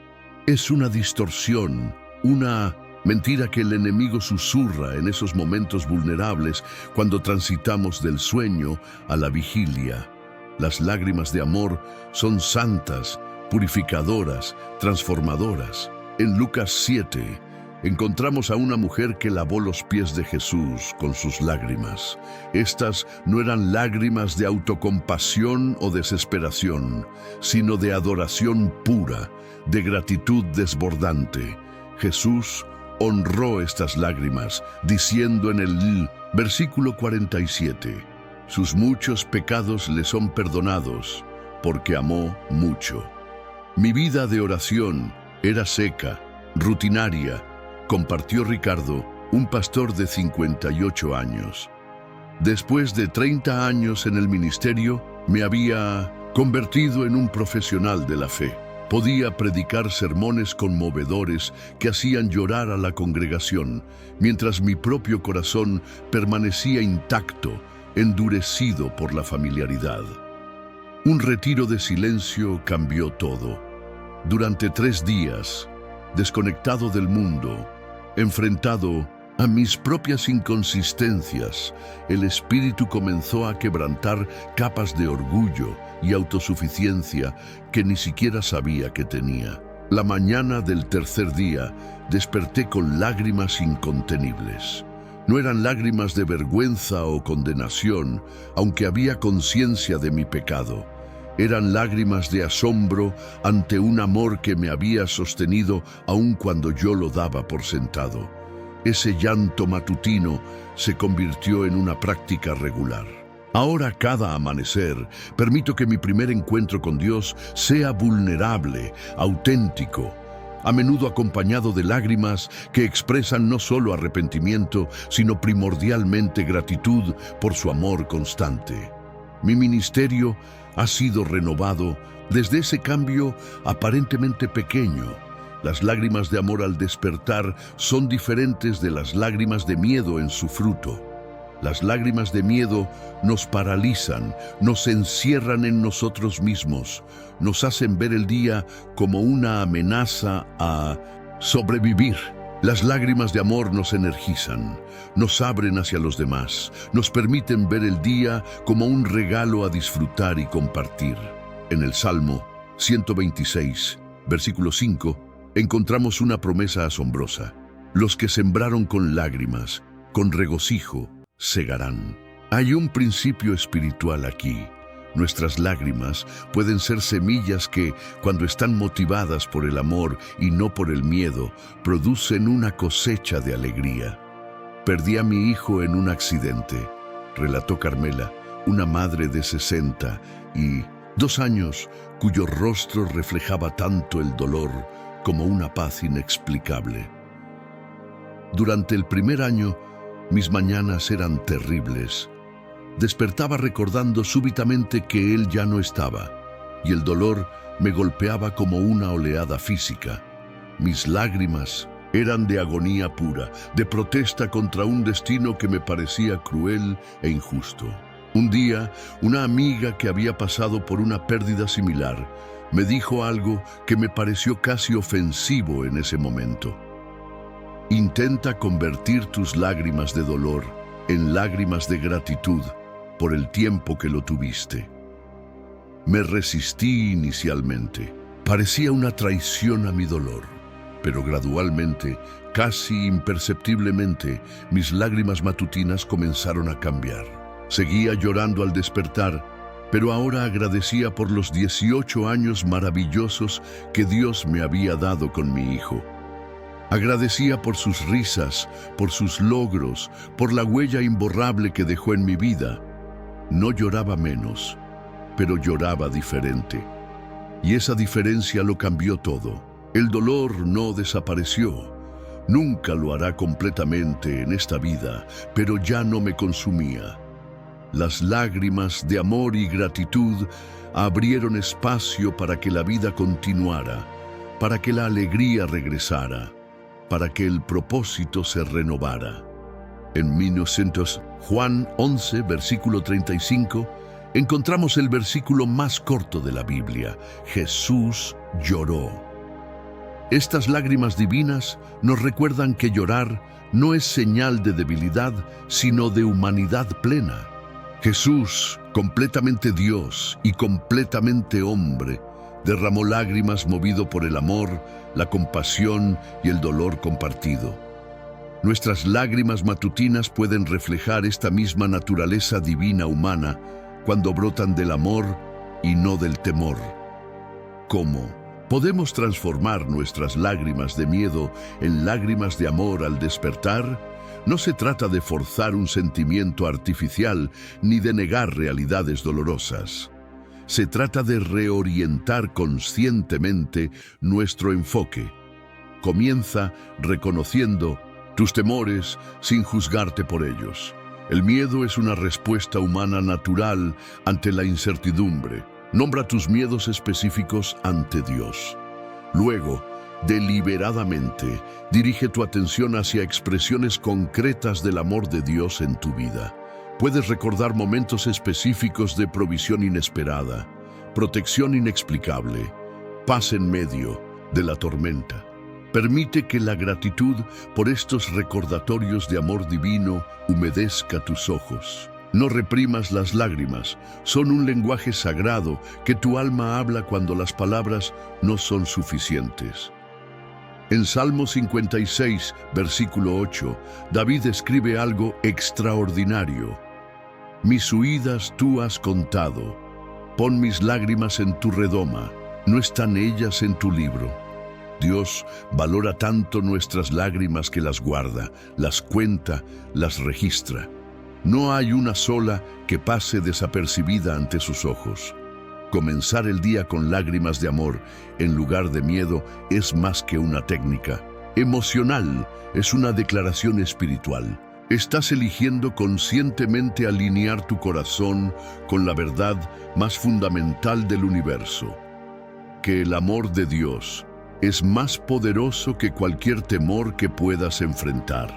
Es una distorsión, una mentira que el enemigo susurra en esos momentos vulnerables cuando transitamos del sueño a la vigilia. Las lágrimas de amor son santas, purificadoras, transformadoras. En Lucas 7, encontramos a una mujer que lavó los pies de Jesús con sus lágrimas. Estas no eran lágrimas de autocompasión o desesperación, sino de adoración pura, de gratitud desbordante. Jesús honró estas lágrimas, diciendo en el versículo 47, «Sus muchos pecados le son perdonados, porque amó mucho». Mi vida de oración era seca, rutinaria, compartió Ricardo, un pastor de 58 años. Después de 30 años en el ministerio, me había convertido en un profesional de la fe. Podía predicar sermones conmovedores que hacían llorar a la congregación, mientras mi propio corazón permanecía intacto, endurecido por la familiaridad. Un retiro de silencio cambió todo. Durante 3 días, desconectado del mundo, enfrentado a mis propias inconsistencias, el espíritu comenzó a quebrantar capas de orgullo y autosuficiencia que ni siquiera sabía que tenía. La mañana del tercer día desperté con lágrimas incontenibles. No eran lágrimas de vergüenza o condenación, aunque había conciencia de mi pecado. Eran lágrimas de asombro ante un amor que me había sostenido aun cuando yo lo daba por sentado. Ese llanto matutino se convirtió en una práctica regular. Ahora, cada amanecer, permito que mi primer encuentro con Dios sea vulnerable, auténtico, a menudo acompañado de lágrimas que expresan no solo arrepentimiento, sino primordialmente gratitud por su amor constante. Mi ministerio ha sido renovado desde ese cambio aparentemente pequeño. Las lágrimas de amor al despertar son diferentes de las lágrimas de miedo en su fruto. Las lágrimas de miedo nos paralizan, nos encierran en nosotros mismos, nos hacen ver el día como una amenaza a sobrevivir. Las lágrimas de amor nos energizan, nos abren hacia los demás, nos permiten ver el día como un regalo a disfrutar y compartir. En el Salmo 126, versículo 5, encontramos una promesa asombrosa. Los que sembraron con lágrimas, con regocijo, segarán. Hay un principio espiritual aquí. Nuestras lágrimas pueden ser semillas que, cuando están motivadas por el amor y no por el miedo, producen una cosecha de alegría. Perdí a mi hijo en un accidente, relató Carmela, una madre de 60 y 2 años, cuyo rostro reflejaba tanto el dolor como una paz inexplicable. Durante el primer año, mis mañanas eran terribles. Despertaba recordando súbitamente que él ya no estaba, y el dolor me golpeaba como una oleada física. Mis lágrimas eran de agonía pura, de protesta contra un destino que me parecía cruel e injusto. Un día, una amiga que había pasado por una pérdida similar me dijo algo que me pareció casi ofensivo en ese momento. Intenta convertir tus lágrimas de dolor en lágrimas de gratitud por el tiempo que lo tuviste. Me resistí inicialmente. Parecía una traición a mi dolor, pero gradualmente, casi imperceptiblemente, mis lágrimas matutinas comenzaron a cambiar. Seguía llorando al despertar, pero ahora agradecía por los 18 años maravillosos que Dios me había dado con mi hijo. Agradecía por sus risas, por sus logros, por la huella imborrable que dejó en mi vida. No lloraba menos, pero lloraba diferente. Y esa diferencia lo cambió todo. El dolor no desapareció. Nunca lo hará completamente en esta vida, pero ya no me consumía. Las lágrimas de amor y gratitud abrieron espacio para que la vida continuara, para que la alegría regresara, para que el propósito se renovara. En 1900, Juan 11, versículo 35, encontramos el versículo más corto de la Biblia. Jesús lloró. Estas lágrimas divinas nos recuerdan que llorar no es señal de debilidad, sino de humanidad plena. Jesús, completamente Dios y completamente hombre, derramó lágrimas movido por el amor, la compasión y el dolor compartido. Nuestras lágrimas matutinas pueden reflejar esta misma naturaleza divina humana cuando brotan del amor y no del temor. ¿Cómo podemos transformar nuestras lágrimas de miedo en lágrimas de amor al despertar? No se trata de forzar un sentimiento artificial ni de negar realidades dolorosas. Se trata de reorientar conscientemente nuestro enfoque. Comienza reconociendo tus temores sin juzgarte por ellos. El miedo es una respuesta humana natural ante la incertidumbre. Nombra tus miedos específicos ante Dios. Luego, deliberadamente, dirige tu atención hacia expresiones concretas del amor de Dios en tu vida. Puedes recordar momentos específicos de provisión inesperada, protección inexplicable, paz en medio de la tormenta. Permite que la gratitud por estos recordatorios de amor divino humedezca tus ojos. No reprimas las lágrimas, son un lenguaje sagrado que tu alma habla cuando las palabras no son suficientes. En Salmo 56, versículo 8, David escribe algo extraordinario. Mis huidas tú has contado, pon mis lágrimas en tu redoma, ¿no están ellas en tu libro? Dios valora tanto nuestras lágrimas que las guarda, las cuenta, las registra. No hay una sola que pase desapercibida ante sus ojos. Comenzar el día con lágrimas de amor en lugar de miedo es más que una técnica emocional, es una declaración espiritual. Estás eligiendo conscientemente alinear tu corazón con la verdad más fundamental del universo, que el amor de Dios es más poderoso que cualquier temor que puedas enfrentar.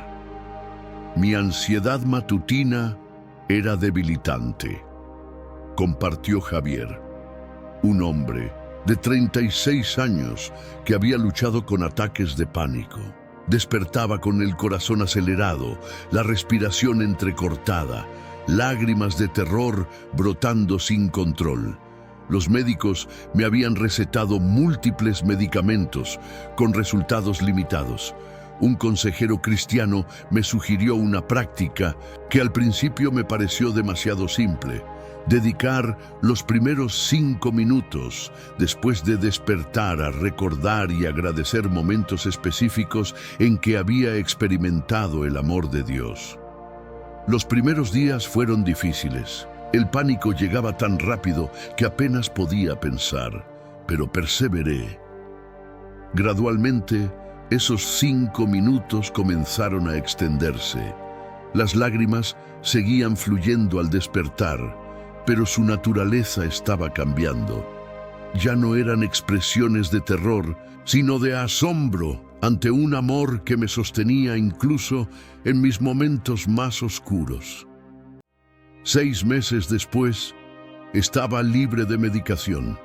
Mi ansiedad matutina era debilitante, compartió Javier, un hombre de 36 años que había luchado con ataques de pánico. Despertaba con el corazón acelerado, la respiración entrecortada, lágrimas de terror brotando sin control. Los médicos me habían recetado múltiples medicamentos con resultados limitados. Un consejero cristiano me sugirió una práctica que al principio me pareció demasiado simple: dedicar los primeros 5 minutos después de despertar a recordar y agradecer momentos específicos en que había experimentado el amor de Dios. Los primeros días fueron difíciles. El pánico llegaba tan rápido que apenas podía pensar, pero perseveré. Gradualmente, esos 5 minutos comenzaron a extenderse. Las lágrimas seguían fluyendo al despertar, pero su naturaleza estaba cambiando. Ya no eran expresiones de terror, sino de asombro ante un amor que me sostenía incluso en mis momentos más oscuros. 6 meses después, estaba libre de medicación.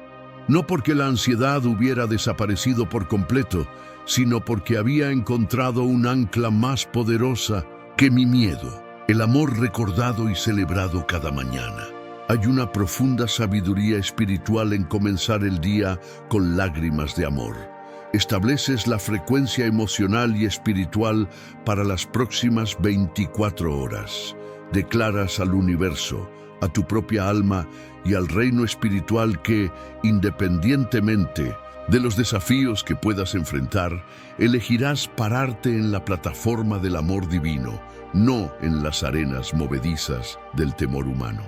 No porque la ansiedad hubiera desaparecido por completo, sino porque había encontrado un ancla más poderosa que mi miedo, el amor recordado y celebrado cada mañana. Hay una profunda sabiduría espiritual en comenzar el día con lágrimas de amor. Estableces la frecuencia emocional y espiritual para las próximas 24 horas. Declaras al universo, a tu propia alma y al reino espiritual que, independientemente de los desafíos que puedas enfrentar, elegirás pararte en la plataforma del amor divino, no en las arenas movedizas del temor humano.